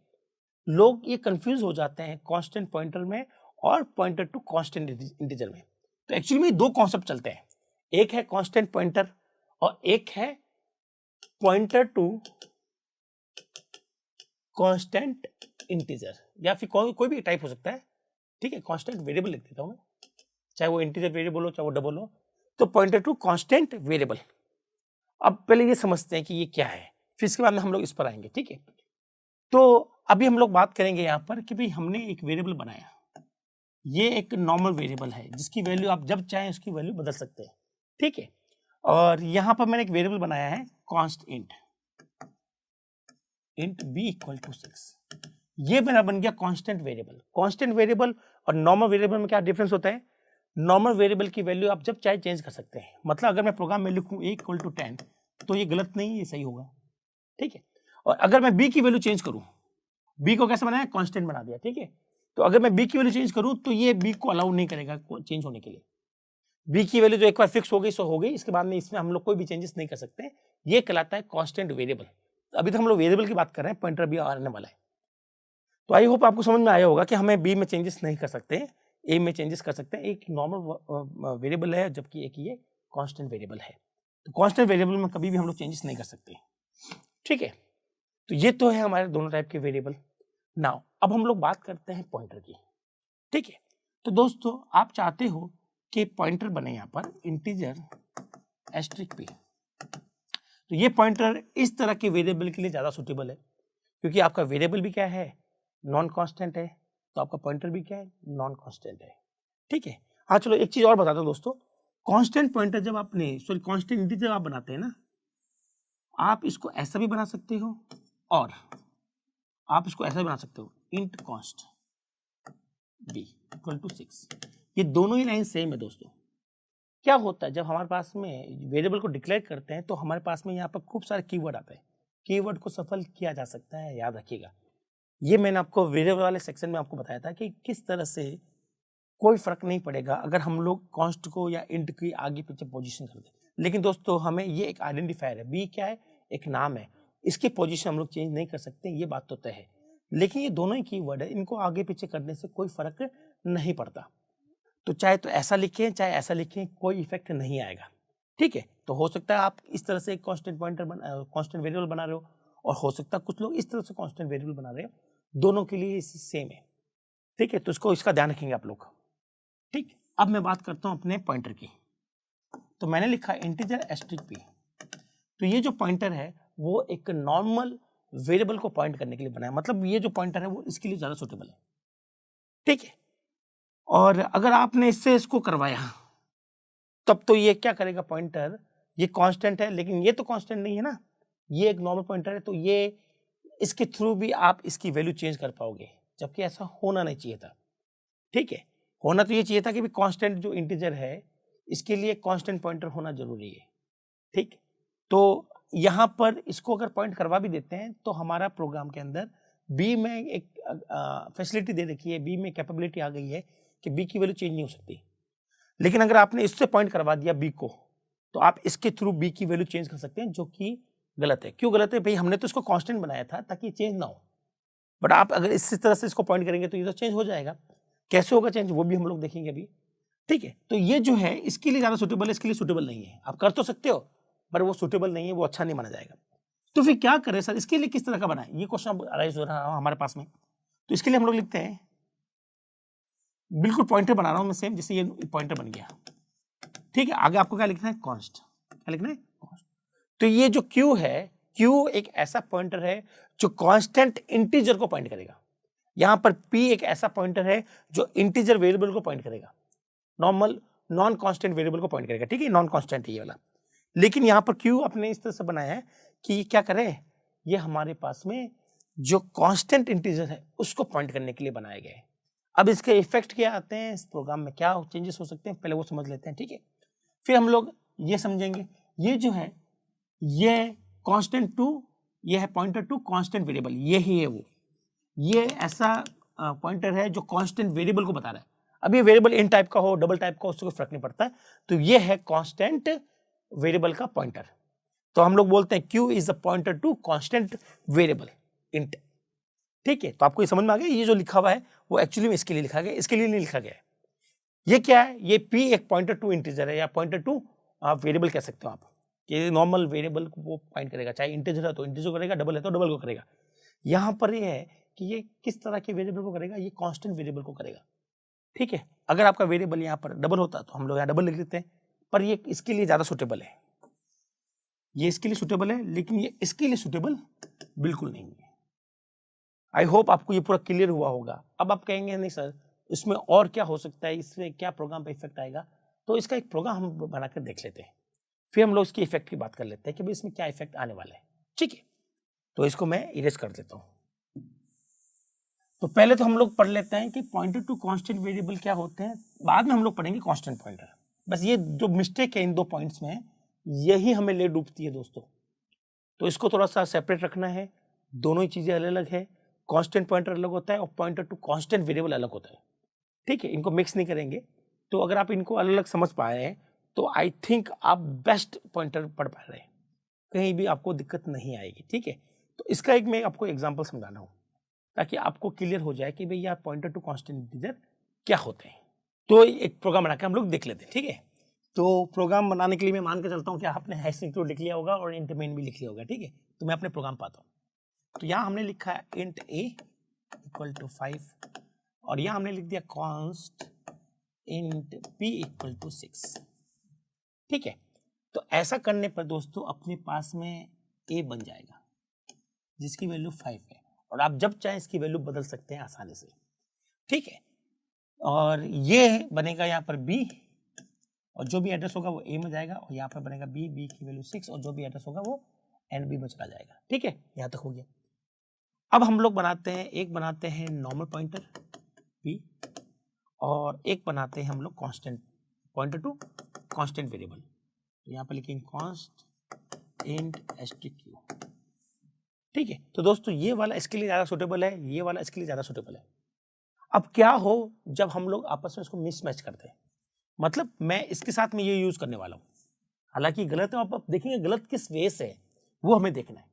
लोग ये कंफ्यूज हो जाते हैं कांस्टेंट पॉइंटर में और पॉइंटर टू कांस्टेंट इंटीजर में। तो एक्चुअली में दो कॉन्सेप्ट चलते हैं, एक है कांस्टेंट पॉइंटर और एक है पॉइंटर टू कांस्टेंट इंटीजर, या फिर कोई भी टाइप हो सकता है। ठीक है, कांस्टेंट वेरिएबल लिख देता हूं मैं, चाहे वो इंटीजर वेरिएबल हो चाहे वो डबल हो, तो पॉइंटर टू कांस्टेंट वेरिएबल। अब पहले ये समझते हैं कि ये क्या है, फिर इसके बाद में हम लोग इस पर आएंगे। ठीक है, तो अभी हम लोग बात करेंगे यहाँ पर कि भाई हमने एक वेरिएबल बनाया, ये एक नॉर्मल वेरिएबल है जिसकी वैल्यू आप जब चाहें उसकी वैल्यू बदल सकते हैं। ठीक है, और यहाँ पर मैंने एक वेरिएबल बनाया है const int b equal to 6। ये मेरा बन गया कांस्टेंट वेरिएबल। कांस्टेंट वेरिएबल और नॉर्मल वेरिएबल में क्या डिफरेंस होता है? नॉर्मल वेरिएबल की वैल्यू आप जब चाहे चेंज कर सकते हैं, मतलब अगर मैं प्रोग्राम में लिखूं a इक्वल टू 10 तो ये गलत नहीं, ये सही होगा। ठीक है, और अगर मैं b की वैल्यू चेंज करूं, b को कैसे बनाया? कांस्टेंट बना दिया। ठीक है, तो अगर मैं b की वैल्यू चेंज करूं तो ये b को अलाउ नहीं करेगा चेंज होने के लिए। b की वैल्यू जो एक बार फिक्स हो गई सो हो गई, इसके बाद में इसमें हम लोग कोई भी चेंजेस नहीं कर सकते। ये कहलाता है कांस्टेंट वेरिएबल। अभी तो हम लोग वेरिएबल की बात कर रहे हैं, पॉइंटर भी आने वाला है। तो आई होप आपको समझ में आया होगा कि हमें बी में चेंजेस नहीं कर सकते, ए में चेंजेस कर सकते हैं। एक नॉर्मल वेरिएबल है जबकि एक ये कांस्टेंट वेरिएबल है। तो कांस्टेंट वेरिएबल में कभी भी हम लोग चेंजेस नहीं कर सकते। ठीक है, तो ये तो है हमारे दोनों टाइप के वेरिएबल। नाउ अब हम लोग बात करते हैं पॉइंटर की। ठीक है, तो दोस्तों आप चाहते हो कि पॉइंटर बने यहाँ पर इंटीजर एस्ट्रिक p, तो ये पॉइंटर इस तरह के वेरिएबल के लिए ज्यादा सुटेबल है, क्योंकि आपका वेरिएबल भी क्या है? नॉन कांस्टेंट है, तो आपका पॉइंटर भी क्या है? नॉन कांस्टेंट है। ठीक है, हाँ चलो एक चीज और बता दो दोस्तों, कांस्टेंट पॉइंटर जब आपने कांस्टेंट इंटीजर आप बनाते हैं ना, आप इसको ऐसा भी बना सकते हो और आप इसको ऐसा भी बना सकते हो, int const b equal to 6। ये दोनों ही लाइन सेम है दोस्तों। क्या होता है जब हमारे पास में वेरिएबल को डिक्लेयर करते हैं तो हमारे पास में यहाँ पर खूब सारे कीवर्ड आते हैं, कीवर्ड को सफल किया जा सकता है, याद रखिएगा। ये मैंने आपको वेरिएबल वाले सेक्शन में आपको बताया था कि किस तरह से कोई फर्क नहीं पड़ेगा अगर हम लोग कॉन्स्ट को या इंट की आगे पीछे पोजीशन कर दें। लेकिन दोस्तों हमें ये एक आइडेंटिफायर है, बी क्या है? एक नाम है, इसकी पोजीशन हम लोग चेंज नहीं कर सकते, ये बात तो तय है। लेकिन ये दोनों ही कीवर्ड है, इनको आगे पीछे करने से कोई फर्क नहीं पड़ता। तो चाहे तो ऐसा लिखें चाहे ऐसा लिखें, कोई इफेक्ट नहीं आएगा। ठीक है, तो हो सकता है आप इस तरह से कांस्टेंट पॉइंटर कांस्टेंट वेरिएबल बना रहे हो, और हो सकता है कुछ लोग इस तरह से कांस्टेंट वेरिएबल बना रहे हो, दोनों के लिए सेम है। ठीक है, तो इसका ध्यान रखेंगे आप लोग। ठीक, अब मैं बात करता हूं अपने पॉइंटर की। तो मैंने लिखा इंटीजर एस्ट्रिक p, तो ये जो पॉइंटर है वो एक नॉर्मल वेरिएबल को पॉइंट करने के लिए बनाया, मतलब ये जो पॉइंटर है वो इसके लिए ज्यादा सुटेबल है। ठीक है, और अगर आपने इससे इसको करवाया तब तो ये क्या करेगा? पॉइंटर ये कांस्टेंट है, लेकिन ये तो कांस्टेंट नहीं है ना, ये एक नॉर्मल पॉइंटर है, तो ये इसके थ्रू भी आप इसकी वैल्यू चेंज कर पाओगे, जबकि ऐसा होना नहीं चाहिए था। ठीक है, होना तो ये चाहिए था कि भी कांस्टेंट जो इंटीजर है इसके लिए कांस्टेंट पॉइंटर होना जरूरी है। ठीक, तो यहाँ पर इसको अगर पॉइंट करवा भी देते हैं तो हमारा प्रोग्राम के अंदर बी में एक फैसिलिटी दे रखी है, बी में कैपेबिलिटी आ गई है कि बी की वैल्यू चेंज नहीं हो सकती। लेकिन अगर आपने इससे पॉइंट करवा दिया बी को, तो आप इसके थ्रू बी की वैल्यू चेंज कर सकते हैं, जो कि गलत है। क्यों गलत है? भाई हमने तो इसको कांस्टेंट बनाया था ताकि ये चेंज ना हो, बट आप अगर इसी तरह से इसको पॉइंट करेंगे तो ये तो चेंज हो जाएगा। कैसे होगा चेंज वो भी हम लोग देखेंगे अभी। ठीक है, तो ये जो है इसके लिए ज्यादा सुटेबल है, इसके लिए सुटेबल नहीं है। आप कर तो सकते हो पर वो सुटेबल नहीं है, वो अच्छा नहीं माना जाएगा। तो फिर क्या करें सर, इसके लिए किस तरह का बनाए? ये क्वेश्चन अराइज हो रहा है हमारे पास में। तो इसके लिए हम लोग लिखते हैं, बिल्कुल पॉइंटर बना रहा हूं मैं सेम, जैसे ये पॉइंटर बन गया। ठीक है, आगे आपको क्या लिखना है? कॉन्स्ट। क्या लिखना है? कॉन्स्ट। तो ये जो क्यू है, क्यू एक ऐसा पॉइंटर है जो कांस्टेंट इंटीजर को पॉइंट करेगा। यहां पर p एक ऐसा पॉइंटर है जो इंटीजर वेरिएबल को पॉइंट करेगा, नॉर्मल नॉन कांस्टेंट वेरिएबल को पॉइंट करेगा। ठीक है, नॉन कांस्टेंट है ये वाला। लेकिन यहां पर क्यू अपने इस तरह से बनाया है कि ये क्या करे, ये हमारे पास में जो कांस्टेंट इंटीजर है उसको पॉइंट करने के लिए बनाया गया है। अब इसके इफेक्ट क्या आते हैं, इस प्रोग्राम में क्या चेंजेस हो सकते हैं, पहले वो समझ लेते हैं, ठीक है। फिर हम लोग ये समझेंगे, ये जो है ये कांस्टेंट टू, ये है पॉइंटर टू कांस्टेंट वेरिएबल, यही है वो, ये ऐसा पॉइंटर है जो कांस्टेंट वेरिएबल को बता रहा है। अब ये वेरिएबल इन टाइप का हो, डबल टाइप का हो, उससे कोई फर्क नहीं पड़ता है। तो ये है कांस्टेंट वेरिएबल का पॉइंटर। तो हम लोग बोलते हैं Q is a pointer to constant variable int, ठीक है। तो आपको ये समझ में आ गया, ये जो लिखा हुआ है वो एक्चुअली में इसके लिए लिखा गया, इसके लिए नहीं लिखा गया है। ये क्या है, ये P एक पॉइंटर टू इंटीजर है, या पॉइंटर टू आप वेरिएबल कह सकते हो आप, कि नॉर्मल वेरिएबल को वो पॉइंट करेगा, चाहे इंटीजर है तो इंटीजर करेगा, डबल है तो डबल को करेगा। यहाँ पर ये है कि ये किस तरह के वेरिएबल को करेगा, ये कांस्टेंट वेरिएबल को करेगा, ठीक है। अगर आपका वेरिएबल यहाँ पर डबल होता तो हम लोग यहाँ डबल लिख लेते हैं, पर ये इसके लिए ज़्यादा सुटेबल है, ये इसके लिए सुटेबल है, लेकिन ये इसके लिए सुटेबल बिल्कुल नहीं है। आई होप आपको ये पूरा क्लियर हुआ होगा। अब आप कहेंगे नहीं सर इसमें और क्या हो सकता है, इसमें क्या प्रोग्राम पे इफेक्ट आएगा, तो इसका एक प्रोग्राम हम बनाकर देख लेते हैं, फिर हम लोग इसकी इफेक्ट की बात कर लेते हैं कि भाई इसमें क्या इफेक्ट आने वाला है, ठीक है। तो इसको मैं इरेज कर देता हूँ। तो पहले तो हम लोग पढ़ लेते हैं कि पॉइंटर टू कांस्टेंट वेरिएबल क्या होते हैं, बाद में हम लोग पढ़ेंगे कांस्टेंट पॉइंटर। बस ये जो मिस्टेक है इन दो पॉइंट्स में, यही हमें ले डूबती है दोस्तों। तो इसको थोड़ा सा सेपरेट रखना है, दोनों ही चीज़ें अलग अलग है, कांस्टेंट पॉइंटर अलग होता है और पॉइंटर टू कांस्टेंट वेरिएबल अलग होता है, ठीक है। इनको मिक्स नहीं करेंगे। तो अगर आप इनको अलग अलग समझ पाए हैं तो आई थिंक आप बेस्ट पॉइंटर पढ़ पा रहे हैं, कहीं भी आपको दिक्कत नहीं आएगी, ठीक है। तो इसका एक मैं आपको एग्जाम्पल समझाना हूँ ताकि आपको क्लियर हो जाए कि भाई यार पॉइंटर टू कांस्टेंट इंटीजर क्या होते हैं। तो एक प्रोग्राम बना के हम लोग देख लेते हैं, ठीक है। तो प्रोग्राम बनाने के लिए मैं मान के चलता हूँ कि आपने हैश इंक्लूड लिख लिया होगा और इंट मेन भी लिख लिया होगा, ठीक है। तो मैं अपने प्रोग्राम पाता हूँ। तो यहाँ हमने लिखा है इंट a इक्वल टू 5 और यहाँ हमने लिख दिया const int p equal to 6, ठीक है। तो ऐसा करने पर दोस्तों अपने पास में a बन जाएगा जिसकी वैल्यू 5 है, और आप जब चाहें इसकी वैल्यू बदल सकते हैं आसानी से, ठीक है। और ये बनेगा यहाँ पर b, और जो भी एड्रेस होगा वो a में जाएगा, और यहाँ पर बनेगा b की वैल्यू 6, और जो भी एड्रेस होगा वो NB में चला जाएगा, ठीक है। यहाँ तक हो गया। अब हम लोग बनाते हैं, एक बनाते हैं नॉर्मल पॉइंटर p, और एक बनाते हैं हम लोग constant pointer to constant variable. तो यहाँ पर लिखेंगे कॉन्स्ट इंट stq, ठीक है। तो दोस्तों ये वाला इसके लिए ज़्यादा सूटेबल है, ये वाला इसके लिए ज़्यादा सूटेबल है। अब क्या हो जब हम लोग आपस में इसको मिसमैच करते हैं, मतलब मैं इसके साथ में ये यूज़ करने वाला हूँ, हालांकि गलत है, आप देखेंगे गलत किस वे से है वो हमें देखना है,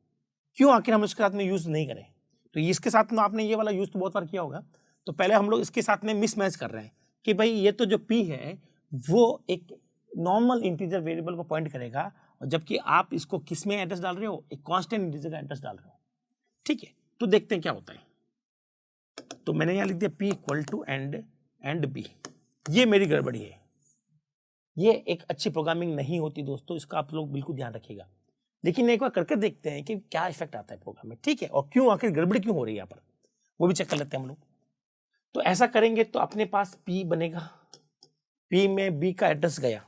क्यों आखिर हम इसके साथ में यूज़ नहीं करें। तो इसके साथ में आपने ये वाला यूज़ तो बहुत बार किया होगा। तो पहले हम लोग इसके साथ में मिसमैच कर रहे हैं कि भाई ये तो जो p है वो एक नॉर्मल इंटीजर वेरिएबल को पॉइंट करेगा, और जबकि आप इसको किस में एड्रेस डाल रहे हो, एक कांस्टेंट इंटीजर का एड्रेस डाल रहे हो, ठीक है। तो देखते हैं क्या होता है। तो मैंने यहाँ लिख दिया p equal to and b, ये मेरी गड़बड़ी है, ये एक अच्छी प्रोग्रामिंग नहीं होती दोस्तों, इसका आप लोग बिल्कुल ध्यान रखिएगा। लेकिन एक बार करके देखते हैं कि क्या इफेक्ट आता है प्रोग्राम में, ठीक है, और क्यों आखिर गड़बड़ी क्यों हो रही है यहाँ पर, वो भी चेक कर लेते हैं हम लोग। तो ऐसा करेंगे तो अपने पास p बनेगा, p में b का एड्रेस गया,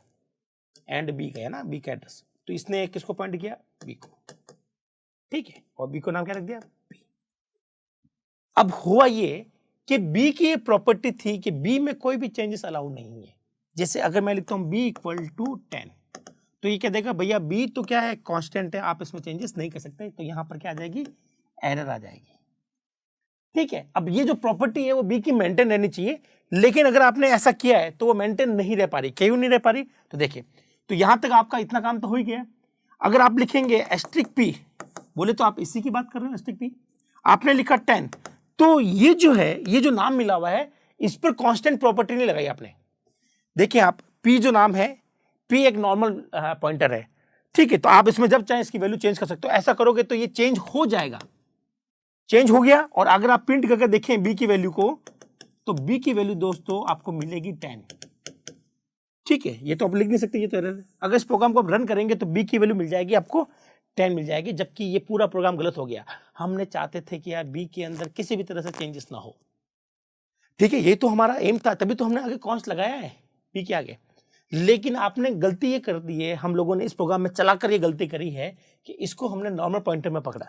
एंड b गया ना, b का एड्रेस, तो इसने किसको पॉइंट किया, b को, ठीक है, और b को नाम क्या रख दिया, p। अब हुआ ये कि b की ये प्रॉपर्टी थी कि b में कोई भी चेंजेस अलाउड नहीं है। जैसे अगर मैं लिखता हूं b इक्वल टू 10, तो ये क्या देगा, भैया b तो क्या है, कांस्टेंट है, आप इसमें चेंजेस नहीं कर सकते। तो यहां पर क्या आ जाएगी, एरर आ जाएगी, ठीक है। अब ये जो प्रॉपर्टी है वो b की मेंटेन रहनी चाहिए, लेकिन अगर आपने ऐसा किया है तो वो मेंटेन नहीं रह पा रही। क्यों नहीं रह पा रही, तो देखिए, तो यहां तक आपका इतना काम तो हो ही गया। अगर आप लिखेंगे एस्ट्रिक p, बोले तो आप इसी की बात कर रहे हो, एस्ट्रिक p आपने लिखा 10, तो ये जो है, ये जो नाम मिला हुआ है इस पर कांस्टेंट प्रॉपर्टी नहीं लगाई आपने। देखिए आप p जो नाम है, p एक नॉर्मल पॉइंटर है, ठीक है। तो आप इसमें जब चाहे इसकी वैल्यू चेंज कर सकते हो। ऐसा करोगे तो ये चेंज हो जाएगा, चेंज हो गया। और अगर आप प्रिंट करके देखें b की वैल्यू को, तो b की वैल्यू दोस्तों आपको मिलेगी 10, ठीक है। ये तो आप लिख नहीं सकते, ये तो एरर है। अगर इस प्रोग्राम को आप रन करेंगे तो b की वैल्यू मिल जाएगी आपको 10 मिल जाएगी, जबकि ये पूरा प्रोग्राम गलत हो गया। हमने चाहते थे कि यार b के अंदर किसी भी तरह से चेंजेस ना हो, ठीक है, ये तो हमारा एम था, तभी तो हमने आगे कॉन्स्ट लगाया है p के आगे। लेकिन आपने गलती ये कर दी है, हम लोगों ने इस प्रोग्राम में चलाकर ये गलती करी है कि इसको हमने नॉर्मल पॉइंटर में पकड़ा।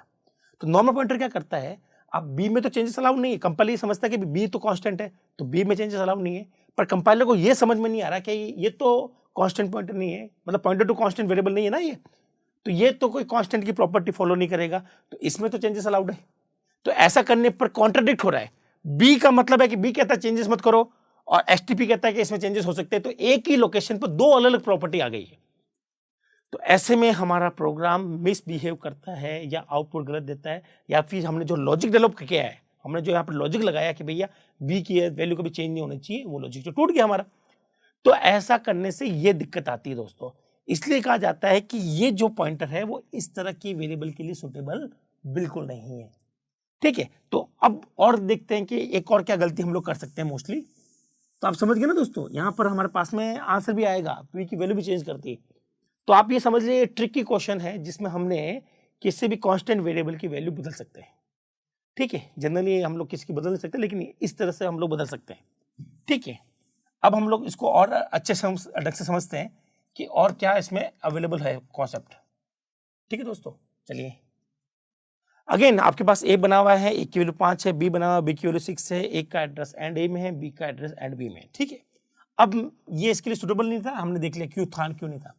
तो नॉर्मल पॉइंटर क्या करता है, अब बी में तो चेंजेस अलाउड नहीं है, कंपाइलर ये समझता है कि बी तो कांस्टेंट है, तो बी में चेंजेस अलाउड नहीं है, पर कंपाइलर को ये समझ में नहीं आ रहा कि ये तो कांस्टेंट पॉइंटर नहीं है, मतलब पॉइंटर टू कांस्टेंट वेरिएबल नहीं है ना ये, तो ये तो कोई कांस्टेंट की प्रॉपर्टी फॉलो नहीं करेगा, तो इसमें तो चेंजेस अलाउड है। तो ऐसा करने पर कॉन्ट्राडिक्ट हो रहा है। बी का मतलब है कि बी कहता है चेंजेस मत करो, और एसटीपी कहता है कि इसमें चेंजेस हो सकते हैं, तो एक ही लोकेशन पर दो अलग अलग प्रॉपर्टी आ गई है। तो ऐसे में हमारा प्रोग्राम मिसबिहेव करता है या आउटपुट गलत देता है, या फिर हमने जो लॉजिक डेवलप किया है, हमने जो यहाँ पर लॉजिक लगाया कि भैया बी की वैल्यू कभी चेंज नहीं होनी चाहिए, वो लॉजिक जो टूट गया हमारा। तो ऐसा करने से ये दिक्कत आती है दोस्तों। इसलिए कहा जाता है कि ये जो पॉइंटर है वो इस तरह की वेरिएबल के लिए सुटेबल बिल्कुल नहीं है। ठीक है, तो अब और देखते हैं कि एक और क्या गलती हम लोग कर सकते हैं मोस्टली। तो आप समझ गए ना दोस्तों, यहाँ पर हमारे पास में आंसर भी आएगा, पी की वैल्यू भी चेंज करती है। तो आप ये समझ लीजिए ट्रिकी क्वेश्चन है जिसमें हमने किसी भी कांस्टेंट वेरिएबल की वैल्यू बदल सकते हैं। ठीक है, जनरली हम लोग किसी की बदल नहीं सकते, लेकिन इस तरह से हम लोग बदल सकते हैं। ठीक है, अब हम लोग इसको और अच्छे से ढंग से समझते हैं कि और क्या इसमें अवेलेबल है कॉन्सेप्ट। ठीक है दोस्तों, चलिए अगेन आपके पास ए बना हुआ है, ए की वैल्यू 5 है, बी बना हुआ है, बी की वैल्यू 6 है, ए का एड्रेस एंड ए में है, बी का एड्रेस एंड बी में है। ठीक है, अब ये इसके लिए सुटेबल नहीं था, हमने देख लिया क्यों था क्यों नहीं था।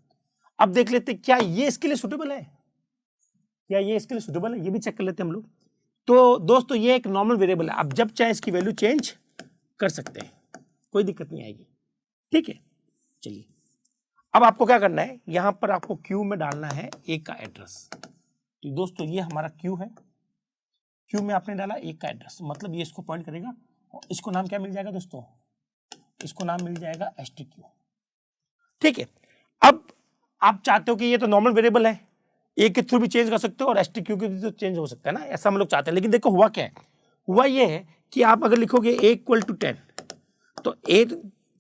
अब देख लेते क्या ये इसके लिए सुटेबल है, क्या ये इसके लिए सुटेबल है, ये भी चेक कर लेते हैं हम लोग। तो दोस्तों ये एक नॉर्मल वेरिएबल है, आप जब चाहे इसकी वैल्यू चेंज कर सकते हैं, कोई दिक्कत नहीं आएगी। ठीक है, चलिए अब आपको क्या करना है, यहां पर आपको क्यू में डालना है ए का एड्रेस। तो दोस्तों ये हमारा क्यू है, क्यू में आपने डाला ए का एड्रेस, मतलब ये इसको पॉइंट करेगा, और इसको नाम क्या मिल जाएगा दोस्तों, इसको नाम मिल जाएगा एसटीक्यू। ठीक है, अब आप चाहते हो कि ये तो नॉर्मल वेरिएबल है, ए के थ्रू भी चेंज कर सकते हो और एसटीक्यू के थ्रू चेंज हो सकता है ना, ऐसा हम लोग चाहते हैं। लेकिन देखो हुआ क्या है, हुआ ये है कि आप अगर लिखोगे ए इक्वल टू 10, तो ए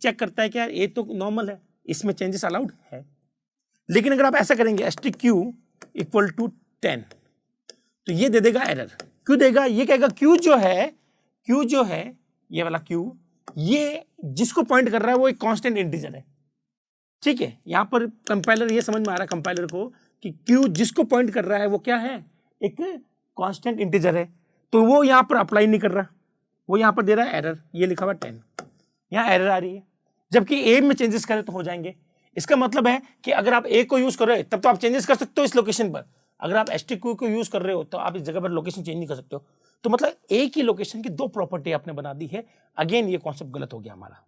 चेक करता है कि यार ए तो नॉर्मल है, इसमें चेंजेस अलाउड है। लेकिन अगर आप ऐसा करेंगे एसटीक्यू इक्वल टू 10, तो ये दे देगा एरर। क्यों देगा, ये कहेगा क्यू जो है ये वाला क्यू, ये जिसको पॉइंट कर रहा है वो एक कांस्टेंट इंटीजर है। ठीक है, यहां पर कंपाइलर ये समझ में आ रहा है कंपाइलर को कि क्यू जिसको पॉइंट कर रहा है वो क्या है, एक कांस्टेंट इंटीजर है, तो वो यहां पर अप्लाई नहीं कर रहा, वो यहां पर दे रहा है एरर, ये लिखा हुआ 10, यहां एरर आ रही है। जबकि ए में चेंजेस करें तो हो जाएंगे। इसका मतलब है कि अगर आप ए को यूज कर रहे हो तब तो आप चेंजेस कर सकते हो इस लोकेशन पर, अगर आप एसटीक्यू को यूज कर रहे हो तो आप इस जगह पर लोकेशन चेंज नहीं कर सकते हो। तो मतलब ए की लोकेशन की दो प्रॉपर्टी आपने बना दी है। अगेन ये कॉन्सेप्ट गलत हो गया हमारा।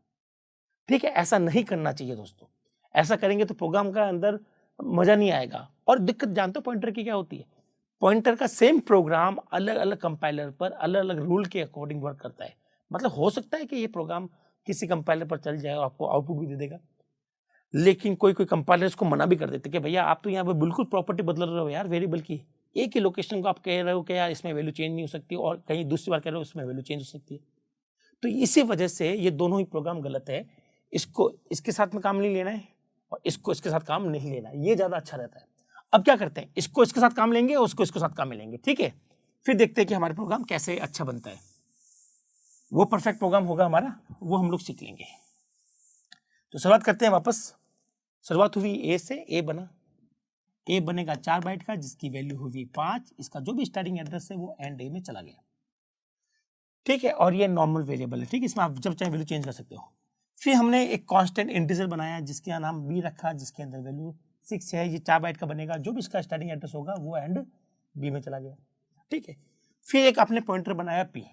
ठीक है, ऐसा नहीं करना चाहिए दोस्तों, ऐसा करेंगे तो प्रोग्राम का अंदर मजा नहीं आएगा। और दिक्कत जानते हो पॉइंटर की क्या होती है, पॉइंटर का सेम प्रोग्राम अलग अलग कंपाइलर पर अलग अलग रूल के अकॉर्डिंग वर्क करता है। मतलब हो सकता है कि ये प्रोग्राम किसी कंपाइलर पर चल जाए और आपको आउटपुट भी दे देगा, लेकिन कोई कोई कंपाइलर इसको मना भी कर देते कि भैया आप तो यहाँ पे बिल्कुल प्रॉपर्टी बदल रहे हो यार वेरिएबल की, एक ही लोकेशन को आप कह रहे हो कि यार इसमें वैल्यू चेंज नहीं हो सकती, और कहीं दूसरी बार कह रहे हो इसमें वैल्यू चेंज हो सकती है। तो इसी वजह से ये दोनों ही प्रोग्राम गलत है। इसको इसके साथ में काम नहीं लेना है और इसको इसके साथ काम नहीं लेना है, ये ज़्यादा अच्छा रहता है। अब क्या करते हैं, इसको इसके साथ काम लेंगे और उसको इसके साथ काम में लेंगे। ठीक है, फिर देखते हैं कि हमारा प्रोग्राम कैसे अच्छा बनता है, वो परफेक्ट प्रोग्राम होगा हमारा, वो हम लोग सीख लेंगे। तो शुरुआत करते हैं वापस। शुरुआत हुई ए से, ए बना, ए बनेगा 4 बाइट का जिसकी वैल्यू हुई 5, इसका जो भी स्टार्टिंग एड्रेस है वो एंड ए में चला गया। ठीक है, और ये नॉर्मल वेरिएबल है। ठीक है, इसमें आप जब चाहे वैल्यू चेंज कर सकते हो। फिर हमने एक कांस्टेंट इंटीजर बनाया जिसका नाम बी रखा, जिसके अंदर वैल्यू 6 है, ये 4 बाइट का बनेगा, जो भी इसका स्टार्टिंग एड्रेस होगा वो एंड बी में चला गया। ठीक है, फिर एक आपने पॉइंटर बनाया पी,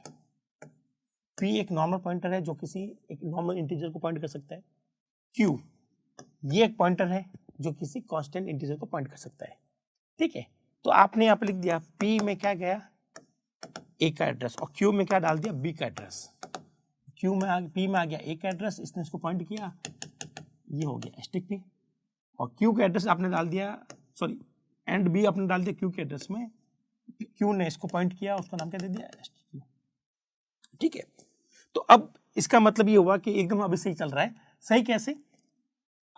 पी एक नॉर्मल पॉइंटर है जो किसी एक नॉर्मल इंटीजर को पॉइंट कर सकता है। क्यू ये एक पॉइंटर है जो किसी कांस्टेंट इंटीजर को पॉइंट कर सकता है। ठीक है, तो आपने यहाँ पे लिख दिया पी में क्या गया, ए का एड्रेस, और क्यू में क्या डाल दिया, बी का एड्रेस। क्यू में पी में आ गया ए का एड्रेस, इसने इसको पॉइंट किया, ये हो गया स्टिक पी, और क्यू का एड्रेस आपने डाल दिया, सॉरी एंड बी आपने डाल दिया क्यू के एड्रेस में, क्यू ने इसको पॉइंट किया, उसका नाम क्या दे दिया, एसटीक्यू। ठीक है, तो अब इसका मतलब ये हुआ कि एकदम अभी सही चल रहा है। सही कैसे,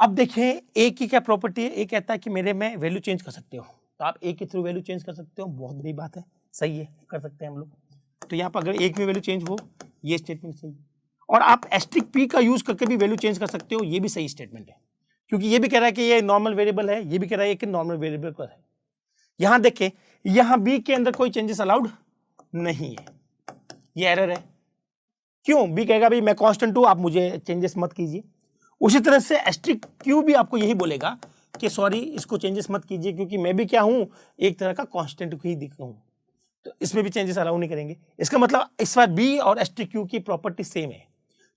अब देखिए ए की क्या प्रॉपर्टी है, ए कहता है कि मेरे में वैल्यू चेंज कर सकते हो, तो आप ए के थ्रू वैल्यू चेंज कर सकते हो, बहुत बड़ी बात है, सही है, कर सकते हैं हम लोग। तो यहाँ पर अगर एक में वैल्यू चेंज हो, ये स्टेटमेंट सही है, और आप एस्ट्रिक पी का यूज करके भी वैल्यू चेंज कर सकते हो, ये भी सही स्टेटमेंट है, क्योंकि ये भी कह रहा है कि ये नॉर्मल वेरिएबल है, ये भी कह रहा है कि नॉर्मल वेरिएबल है। यहाँ देखें, यहाँ बी के अंदर कोई चेंजेस अलाउड नहीं है, ये एरर है। क्यों? बी कहेगा भाई मैं कांस्टेंट हूं, आप मुझे चेंजेस मत कीजिए। उसी तरह से एस्ट्रिक क्यू भी आपको यही बोलेगा कि सॉरी इसको चेंजेस मत कीजिए, क्योंकि मैं भी क्या हूं, एक तरह का कांस्टेंट ही दिख रहा हूं, तो इसमें भी चेंजेस अलाउ नहीं करेंगे। इसका मतलब इस बार बी और एस्ट्रिक क्यू की प्रॉपर्टी सेम है,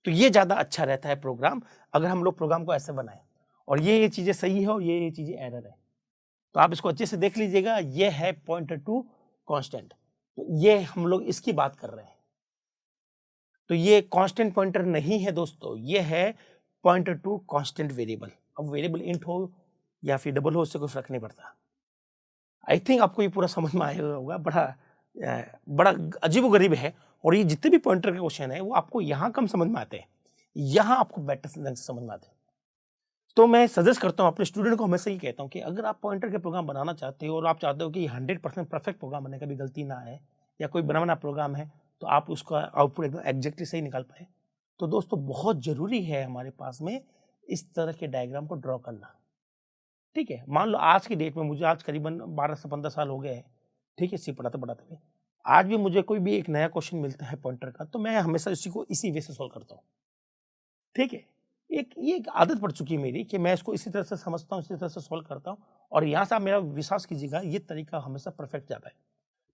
तो ये ज्यादा अच्छा रहता है प्रोग्राम, अगर हम लोग प्रोग्राम को ऐसे बनाएं और ये चीजें सही है और ये चीजें एरर है। तो आप इसको अच्छे से देख लीजिएगा, ये है पॉइंटर टू कांस्टेंट, तो ये हम लोग इसकी बात कर रहे हैं। तो ये कांस्टेंट पॉइंटर नहीं है दोस्तों, ये है पॉइंटर टू कांस्टेंट वेरिएबल। अब वेरिएबल इंट हो या फिर डबल हो, उससे कोई फर्क नहीं पड़ता। आई थिंक आपको ये पूरा समझ में आया होगा। बड़ा अजीबोगरीब है, और ये जितने भी पॉइंटर के क्वेश्चन है वो आपको यहाँ कम समझ में आते हैं, यहाँ आपको बेटर ढंग से समझ में आते हैं। तो मैं सजेस्ट करता हूँ अपने स्टूडेंट को, हमेशा ही कहता हूँ कि अगर आप पॉइंटर के प्रोग्राम बनाना चाहते हो और आप चाहते हो कि 100% परफेक्ट प्रोग्राम बने, कभी गलती ना आए, या कोई बना प्रोग्राम है तो आप उसका आउटपुट एकदम एग्जैक्टली सही निकाल पाए, तो दोस्तों बहुत जरूरी है हमारे पास में इस तरह के डायग्राम को ड्रॉ करना। ठीक है, मान लो आज की डेट में मुझे आज करीबन 12 से 15 साल हो गए हैं, ठीक है, सी पढ़ाते पढ़ाते हुए। आज भी मुझे कोई भी एक नया क्वेश्चन मिलता है पॉइंटर का, तो मैं हमेशा इसी को इसी वे से सॉल्व करता हूँ। ठीक है, ये एक आदत पड़ चुकी है मेरी कि मैं इसको इसी तरह से समझता हूँ, इसी तरह से सॉल्व करता हूँ, और यहाँ से आप मेरा विश्वास कीजिएगा ये तरीका हमेशा परफेक्ट जाता है।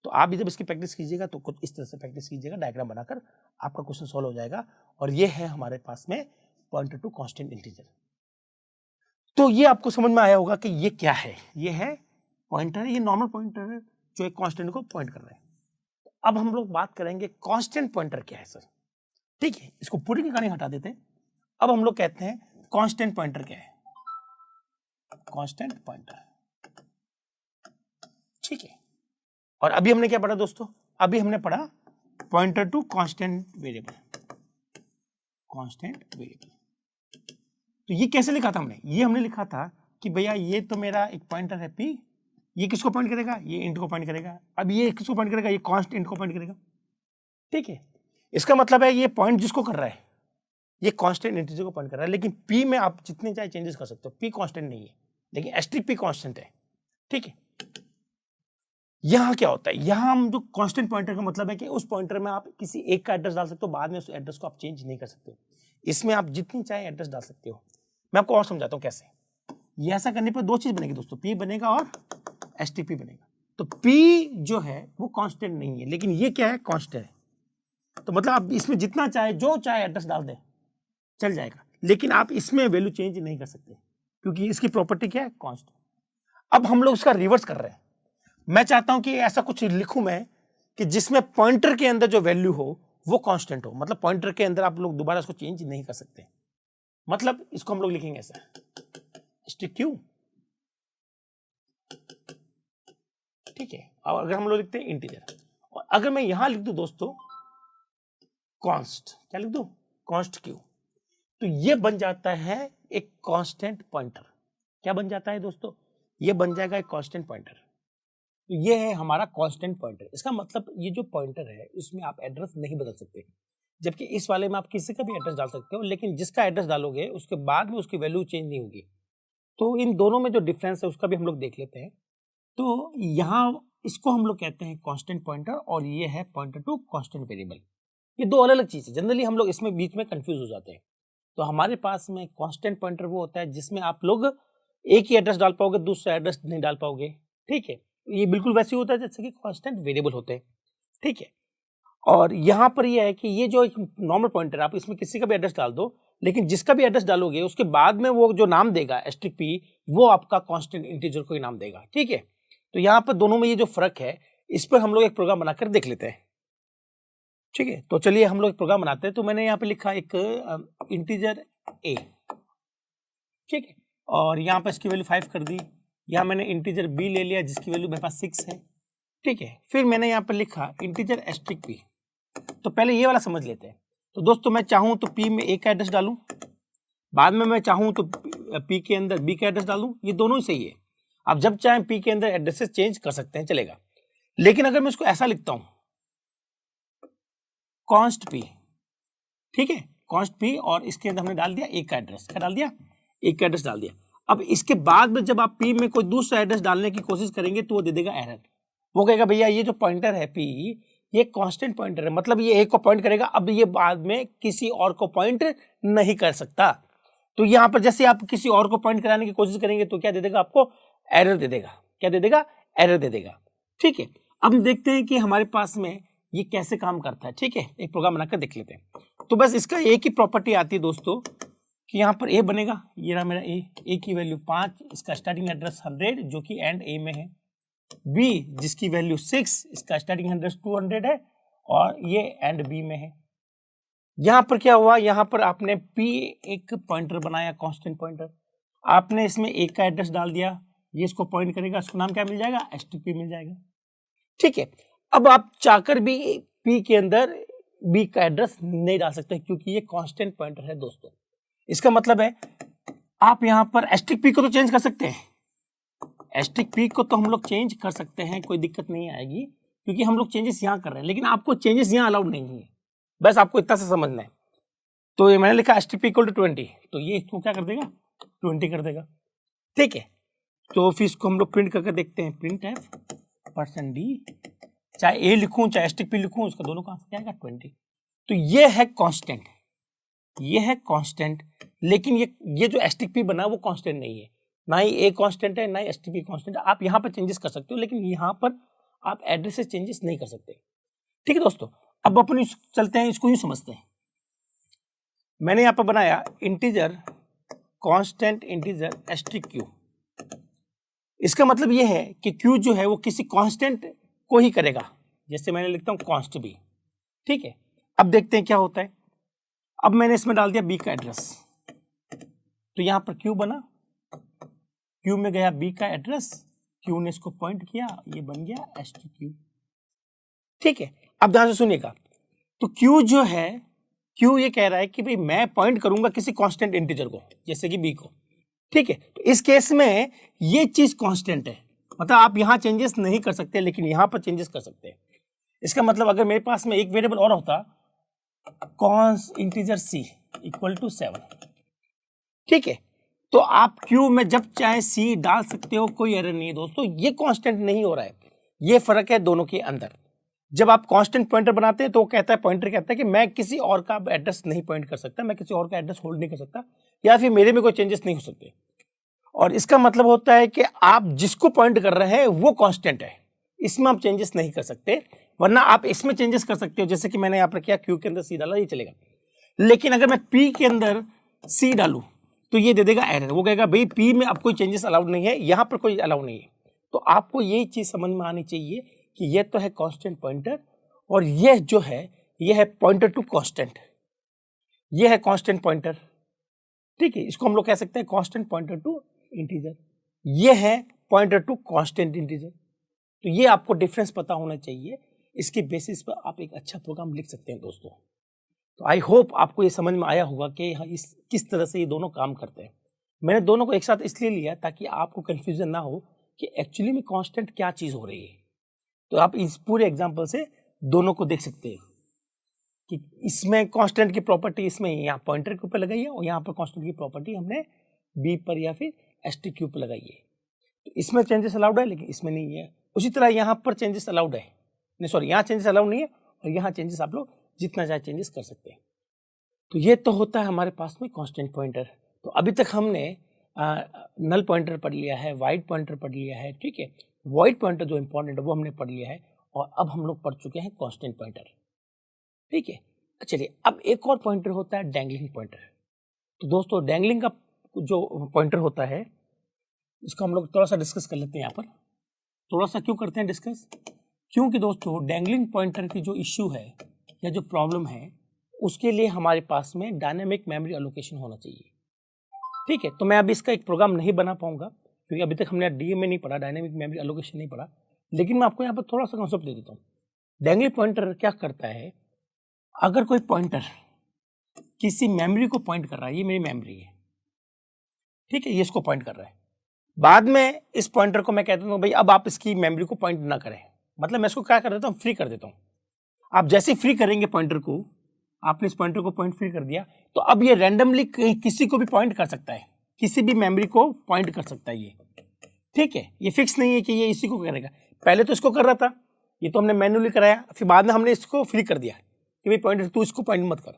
तो आप भी जब इसकी प्रैक्टिस कीजिएगा तो कुछ इस तरह से प्रैक्टिस कीजिएगा, डायग्राम बनाकर आपका क्वेश्चन सॉल्व हो जाएगा। और ये है हमारे पास में पॉइंटर टू कांस्टेंट इंटीजर। तो ये आपको समझ में आया होगा कि ये क्या है, ये है पॉइंटर, ये नॉर्मल पॉइंटर है जो एक कांस्टेंट को पॉइंट कर रहे हैं। अब हम लोग बात करेंगे कांस्टेंट पॉइंटर क्या है सर। ठीक है, इसको पूरी की कहानी हटा देते हैं। अब हम लोग कहते हैं कांस्टेंट पॉइंटर क्या है, कांस्टेंट पॉइंटर। ठीक है, और अभी हमने क्या पढ़ा दोस्तों, अभी हमने पढ़ा pointer to constant variable, constant variable. तो ये कैसे लिखा था हमने, ये हमने लिखा था कि भैया ये तो मेरा एक पॉइंटर है पी, ये किसको पॉइंट करेगा, ये इंट को पॉइंट करेगा। अब ये किसको पॉइंट करेगा, ये कांस्टेंट इंट को पॉइंट करेगा। ठीक है, इसका मतलब है ये पॉइंट जिसको कर रहा है ये कांस्टेंट इंटीजर को पॉइंट कर रहा है। लेकिन पी में आप जितने चाहे चेंजेस कर सकते हो, पी कांस्टेंट नहीं है, लेकिन एस्ट्रिक पी कांस्टेंट है। ठीक है, यहां क्या होता है, यहां हम जो कांस्टेंट पॉइंटर का मतलब है कि उस पॉइंटर में आप किसी एक का एड्रेस डाल सकते हो, बाद में उस एड्रेस को आप चेंज नहीं कर सकते। इसमें आप जितनी चाहे एड्रेस डाल सकते हो। मैं आपको और समझाता हूं कैसे। ये ऐसा करने पर दो चीज बनेगी दोस्तों, पी बनेगा और एस्ट्रिक पी बनेगा। तो पी जो है वो कांस्टेंट नहीं है, लेकिन ये क्या है, कांस्टेंट है। तो मतलब आप इसमें जितना चाहे जो चाहे एड्रेस डाल दें चल जाएगा, लेकिन आप इसमें वैल्यू चेंज नहीं कर सकते, क्योंकि इसकी प्रॉपर्टी क्या है, कांस्टेंट। अब हम लोग इसका रिवर्स कर रहे हैं। मैं चाहता हूं कि ऐसा कुछ लिखूं मैं कि जिसमें पॉइंटर के अंदर जो वैल्यू हो वो कांस्टेंट हो, मतलब पॉइंटर के अंदर आप लोग दोबारा इसको चेंज नहीं कर सकते। मतलब इसको हम लोग लिखेंगे ऐसा, स्ट्रिक क्यू। ठीक है, और अगर हम लोग लिखते हैं इंटीजर, और अगर मैं यहां लिख दूं दोस्तों कॉन्स्ट, क्या लिख दूं, कॉन्स्ट क्यू, तो ये बन जाता है एक कांस्टेंट पॉइंटर। क्या बन जाता है दोस्तों, ये बन जाएगा एक कांस्टेंट पॉइंटर। तो ये है हमारा कांस्टेंट पॉइंटर। इसका मतलब ये जो पॉइंटर है इसमें आप एड्रेस नहीं बदल सकते, जबकि इस वाले में आप किसी का भी एड्रेस डाल सकते हो, लेकिन जिसका एड्रेस डालोगे उसके बाद में उसकी वैल्यू चेंज नहीं होगी। तो इन दोनों में जो डिफरेंस है उसका भी हम लोग देख लेते हैं। तो यहाँ इसको हम लोग कहते हैं कांस्टेंट पॉइंटर, और ये है पॉइंटर टू कांस्टेंट वेरिएबल। ये दो अलग अलग चीजें, जनरली हम लोग इसमें बीच में कंफ्यूज हो जाते हैं। तो हमारे पास में कांस्टेंट पॉइंटर वो होता है जिसमें आप लोग एक ही एड्रेस डाल पाओगे, दूसरा एड्रेस नहीं डाल पाओगे। ठीक है, ये बिल्कुल वैसे ही होता है जैसे कि कांस्टेंट वेरिएबल होते हैं। ठीक है, और यहाँ पर ये है कि ये जो एक नॉर्मल पॉइंटर, आप इसमें किसी का भी एड्रेस डाल दो, लेकिन जिसका भी एड्रेस डालोगे उसके बाद में वो जो नाम देगा एस्ट्रिक पी, वो आपका कांस्टेंट इंटीजर को ही नाम देगा। ठीक है, तो यहाँ पर दोनों में ये जो फर्क है इस पर हम लोग एक प्रोग्राम बनाकर देख लेते हैं। ठीक है, तो चलिए हम लोग एक प्रोग्राम बनाते हैं। तो मैंने यहाँ पे लिखा एक इंटीजर ए। ठीक है, और यहाँ पर इसकी वैल्यू 5 कर दी। यहाँ मैंने इंटीजर बी ले लिया जिसकी वैल्यू मेरे पास 6 है। ठीक है, फिर मैंने यहाँ पर लिखा इंटीजर एस्ट्रिक पी। तो पहले ये वाला समझ लेते हैं। तो दोस्तों मैं चाहूँ तो पी में ए का एड्रेस डालूं, बाद में मैं चाहूँ तो पी के अंदर बी का एड्रेस डालूं, ये दोनों ही सही है। आप जब चाहें पी के अंदर एड्रेसेस चेंज कर सकते हैं, चलेगा। लेकिन अगर मैं इसको ऐसा लिखता हूं कॉन्स्ट पी, ठीक है, कॉन्स्ट पी, और इसके अंदर हमने डाल दिया एक का एड्रेस, क्या डाल दिया, एक का एड्रेस डाल दिया। अब इसके बाद में जब आप पी में कोई दूसरा एड्रेस डालने की कोशिश करेंगे तो वो दे देगा एरर। वो कहेगा भैया ये जो पॉइंटर है पी, ये कांस्टेंट पॉइंटर है, मतलब ये एक को पॉइंट करेगा, अब ये बाद में किसी और को पॉइंट नहीं कर सकता। तो यहाँ पर जैसे आप किसी और को पॉइंट कराने की कोशिश करेंगे तो क्या दे देगा, आपको एरर दे देगा। क्या दे देगा, एरर दे देगा। ठीक है, अब हम देखते हैं कि हमारे पास में ये कैसे काम करता है। ठीक है, एक प्रोग्राम बनाकर देख लेते हैं। तो बस इसका एक ही प्रॉपर्टी आती है दोस्तों कि यहाँ पर ए बनेगा, ये रहा मेरा ए की वैल्यू 5, इसका स्टार्टिंग एड्रेस 100 जो कि एंड ए में है। बी जिसकी वैल्यू 6, इसका स्टार्टिंग एड्रेस 200 है और ये एंड बी में है। यहाँ पर क्या हुआ, यहाँ पर आपने पी एक पॉइंटर बनाया, कांस्टेंट पॉइंटर। आपने इसमें एक का एड्रेस डाल दिया, ये इसको पॉइंट करेगा, इसको नाम क्या मिल जाएगा, stp मिल जाएगा। ठीक है, अब आप चाहकर भी पी के अंदर बी का एड्रेस नहीं डाल सकते क्योंकि ये कांस्टेंट पॉइंटर है दोस्तों। इसका मतलब है आप यहाँ पर एस्ट्रिक पी को तो चेंज कर सकते हैं, एस्ट्रिक पी को तो हम लोग चेंज कर सकते हैं, कोई दिक्कत नहीं आएगी क्योंकि हम लोग चेंजेस यहाँ कर रहे हैं, लेकिन आपको चेंजेस यहाँ अलाउड नहीं है, बस आपको इतना से समझना है। तो ये मैंने लिखा एस्ट्रिक पी इक्वल टू 20, तो ये इसको क्या कर देगा, 20 कर देगा। ठीक है, तो फिर इसको हम लोग प्रिंट करके देखते हैं, प्रिंट एफ %d, चाहे ए लिखूं चाहे एस्ट्रिक पी लिखूं, उसका दोनों का आंसर क्या आएगा, 20। तो ये है कांस्टेंट, ये है कांस्टेंट, लेकिन ये जो एस्ट्रिक पी बना वो कांस्टेंट नहीं है, ना ही ए कांस्टेंट है ना ही एस्ट्रिक पी कांस्टेंट है। आप यहाँ पर चेंजेस कर सकते हो, लेकिन यहाँ पर आप एड्रेस से चेंजेस नहीं कर सकते। ठीक है दोस्तों, अब अपन चलते हैं, इसको यूं समझते हैं। मैंने यहाँ पर बनाया integer constant integer asterisk q. इसका मतलब ये है कि क्यू जो है वो किसी कांस्टेंट को ही करेगा, जैसे मैंने लिखता हूँ कॉन्स्ट बी। ठीक है, अब देखते हैं क्या होता है। अब मैंने इसमें डाल दिया बी का एड्रेस, तो यहाँ पर क्यू बना, क्यू में गया बी का एड्रेस, क्यू ने इसको पॉइंट किया, ये बन गया एस्ट्रिक क्यू। ठीक है, अब ध्यान से सुनिएगा, तो क्यू जो है, क्यू ये कह रहा है कि भाई मैं पॉइंट करूंगा किसी कांस्टेंट इंटीजर को, जैसे कि बी को। ठीक है, तो इस केस में ये चीज कांस्टेंट है, मतलब आप यहाँ चेंजेस नहीं कर सकते, लेकिन यहाँ पर चेंजेस कर सकते हैं। इसका मतलब अगर मेरे पास में एक वेरिएबल और होता, const integer c equal to 7, ठीक है, तो आप क्यू में जब चाहे सी डाल सकते हो, कोई एरर नहीं है दोस्तों। ये कांस्टेंट नहीं हो रहा है, ये फर्क है दोनों के अंदर। जब आप कांस्टेंट पॉइंटर बनाते हैं तो वो कहता है, पॉइंटर कहता है कि मैं किसी और का एड्रेस नहीं पॉइंट कर सकता, मैं किसी और का एड्रेस होल्ड नहीं कर सकता, या फिर मेरे में कोई चेंजेस नहीं हो सकते। और इसका मतलब होता है कि आप जिसको पॉइंट कर रहे हैं वो कांस्टेंट है, इसमें आप चेंजेस नहीं कर सकते, वरना आप इसमें चेंजेस कर सकते हो। जैसे कि मैंने यहाँ पर किया, क्यू के अंदर सी डाला, ये चलेगा, लेकिन अगर मैं पी के अंदर सी डालूं तो ये दे देगा एरर, वो कहेगा भाई पी में अब कोई चेंजेस अलाउड नहीं है, यहाँ पर कोई अलाउड नहीं है। तो आपको ये चीज समझ में आनी चाहिए कि ये तो है कांस्टेंट पॉइंटर, और ये जो है ये है पॉइंटर टू कांस्टेंट, ये है कांस्टेंट पॉइंटर। ठीक है, इसको हम लोग कह सकते हैं कांस्टेंट पॉइंटर टू इंटीजर, ये है पॉइंटर टू कांस्टेंट इंटीजर। तो ये आपको डिफरेंस पता होना चाहिए, इसके बेसिस पर आप एक अच्छा प्रोग्राम लिख सकते हैं दोस्तों। तो आई होप आपको ये समझ में आया होगा कि इस किस तरह से ये दोनों काम करते हैं। मैंने दोनों को एक साथ इसलिए लिया ताकि आपको कंफ्यूजन ना हो कि एक्चुअली में कांस्टेंट क्या चीज़ हो रही है। तो आप इस पूरे एग्जाम्पल से दोनों को देख सकते हैं कि इसमें कांस्टेंट की प्रॉपर्टी इसमें यहाँ पॉइंटर के ऊपर लगाई है, और यहाँ पर कांस्टेंट की प्रॉपर्टी हमने बी पर या फिर एस्ट्रिक क्यू पर लगाई है। तो इसमें चेंजेस अलाउड है, लेकिन इसमें नहीं है। उसी तरह यहाँ पर चेंजेस अलाउड है, नहीं सॉरी, यहाँ चेंजेस अलाउड नहीं है, और यहाँ चेंजेस आप लोग जितना चाहे चेंजेस कर सकते हैं। तो ये तो होता है हमारे पास में कांस्टेंट पॉइंटर। तो अभी तक हमने नल पॉइंटर पढ़ लिया है, वाइड पॉइंटर पढ़ लिया है, ठीक है, वॉइड पॉइंटर जो इंपॉर्टेंट है वो हमने पढ़ लिया है, और अब हम लोग पढ़ चुके हैं कांस्टेंट पॉइंटर। ठीक है, चलिए अब एक और पॉइंटर होता है डैंगलिंग पॉइंटर। तो दोस्तों डैंगलिंग का जो पॉइंटर होता है इसको हम लोग थोड़ा सा डिस्कस कर लेते हैं। यहाँ पर थोड़ा सा क्यों करते हैं डिस्कस, क्योंकि दोस्तों डैंगलिंग पॉइंटर की जो इश्यू है या जो प्रॉब्लम है, उसके लिए हमारे पास में डायनामिक मेमोरी एलोकेशन होना चाहिए। ठीक है, तो मैं अभी इसका एक प्रोग्राम नहीं बना पाऊंगा क्योंकि अभी तक हमने डीएम में नहीं पढ़ा, डायनामिक मेमोरी एलोकेशन नहीं पढ़ा, लेकिन मैं आपको यहाँ पर थोड़ा सा कॉन्सेप्ट दे देता हूँ। डैंगलिंग पॉइंटर क्या करता है, अगर कोई पॉइंटर किसी मेमोरी को पॉइंट कर रहा है, ये मेरी मेमोरी है, ठीक है, ये इसको पॉइंट कर रहा है, बाद में इस पॉइंटर को मैं कहता हूँ भाई अब आप इसकी मेमोरी को पॉइंट ना करें, मतलब मैं इसको क्या कर देता हूँ, फ्री कर देता हूँ। आप जैसे फ्री करेंगे पॉइंटर को, आपने इस पॉइंटर को पॉइंट फ्री कर दिया, तो अब ये रैंडमली किसी को भी पॉइंट कर सकता है, किसी भी मेमोरी को पॉइंट कर सकता है ये। ठीक है, ये फिक्स नहीं है कि ये इसी को करेगा। पहले तो इसको कर रहा था, ये तो हमने मैन्युअली कराया, फिर बाद में हमने इसको फ्री कर दिया कि भाई पॉइंटर तू इसको पॉइंट मत कर।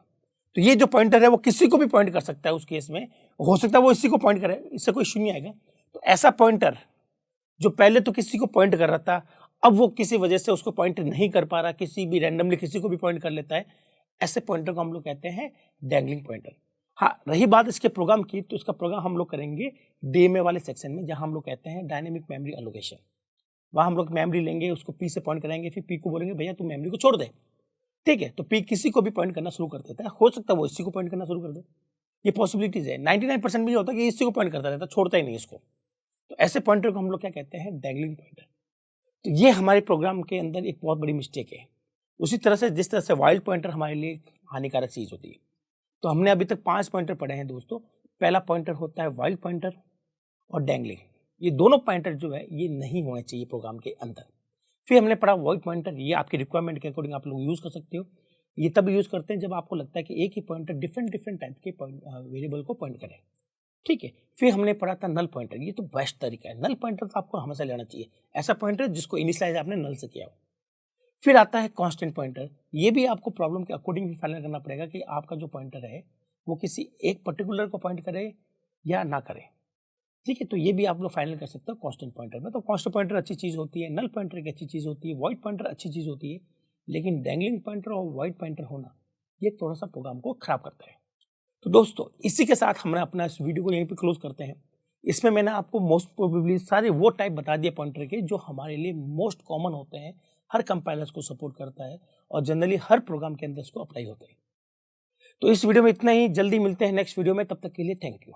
तो ये जो पॉइंटर है वो किसी को भी पॉइंट कर सकता है, उस केस में हो सकता है वो इसी को पॉइंट करे, इससे कोई इशू नहीं आएगा। तो ऐसा पॉइंटर जो पहले तो किसी को पॉइंट कर रहा था, अब वो किसी वजह से उसको पॉइंट नहीं कर पा रहा, किसी भी रैंडमली किसी को भी पॉइंट कर लेता है, ऐसे पॉइंटर को हम लोग कहते हैं डैंगलिंग पॉइंटर। हाँ, रही बात इसके प्रोग्राम की, तो इसका प्रोग्राम हम लोग करेंगे डीएमए वाले सेक्शन में, जहां हम लोग कहते हैं डायनेमिक मेमोरी एलोकेशन। वहां हम लोग मेमोरी लेंगे, उसको पी से पॉइंट कराएंगे, फिर पी को बोलेंगे भैया तू मेमोरी को छोड़ दे, ठीक है। तो पी किसी को भी पॉइंट करना शुरू कर देता है, हो सकता है वो इसी को पॉइंट करना शुरू कर दे, ये पॉसिबिलिटीज है। 99% भी होता है कि इसी को पॉइंट करता रहता है, छोड़ता ही नहीं इसको। तो ऐसे पॉइंटर को हम लोग क्या कहते हैं, डैंगलिंग पॉइंटर। तो ये हमारे प्रोग्राम के अंदर एक बहुत बड़ी मिस्टेक है। उसी तरह से जिस तरह से वाइल्ड पॉइंटर हमारे लिए हानिकारक चीज होती है, तो हमने अभी तक 5 पॉइंटर पढ़े हैं दोस्तों। पहला पॉइंटर होता है वाइल्ड पॉइंटर और डैंगलिंग। ये दोनों पॉइंटर जो है ये नहीं होने चाहिए प्रोग्राम के अंदर। फिर हमने पढ़ा वॉइड पॉइंटर, ये आपकी रिक्वायरमेंट के अकॉर्डिंग आप लोग यूज कर सकते हो। ये तब यूज करते हैं जब आपको लगता है कि एक ही पॉइंटर डिफरेंट टाइप के वेरिएबल को पॉइंट करे, ठीक है। फिर हमने पढ़ा था नल पॉइंटर, ये तो बेस्ट तरीका है। नल पॉइंटर तो आपको हमेशा लेना चाहिए, ऐसा पॉइंटर जिसको इनिशियलाइज आपने नल से किया हो। फिर आता है कांस्टेंट पॉइंटर, ये भी आपको प्रॉब्लम के अकॉर्डिंग भी फाइनल करना पड़ेगा कि आपका जो पॉइंटर है वो किसी एक पर्टिकुलर को पॉइंट करे या ना करे, ठीक है। तो ये भी आप लोग फाइनल कर सकते हो कांस्टेंट पॉइंटर में। तो कांस्टेंट पॉइंटर अच्छी चीज होती है, नल पॉइंटर एक अच्छी चीज होती है, वॉइड पॉइंटर अच्छी चीज होती है, लेकिन डैंगलिंग पॉइंटर और वॉइड पॉइंटर होना ये थोड़ा सा प्रोग्राम को खराब करता है। तो दोस्तों इसी के साथ हम अपना इस वीडियो को यहीं पे क्लोज करते हैं। इसमें मैंने आपको मोस्ट प्रोबेबली सारे वो टाइप बता दिए पॉइंटर के जो हमारे लिए मोस्ट कॉमन होते हैं, हर कंपाइलर्स को सपोर्ट करता है और जनरली हर प्रोग्राम के अंदर इसको अप्लाई होते हैं। तो इस वीडियो में इतना ही, जल्दी मिलते हैं नेक्स्ट वीडियो में, तब तक के लिए थैंक यू।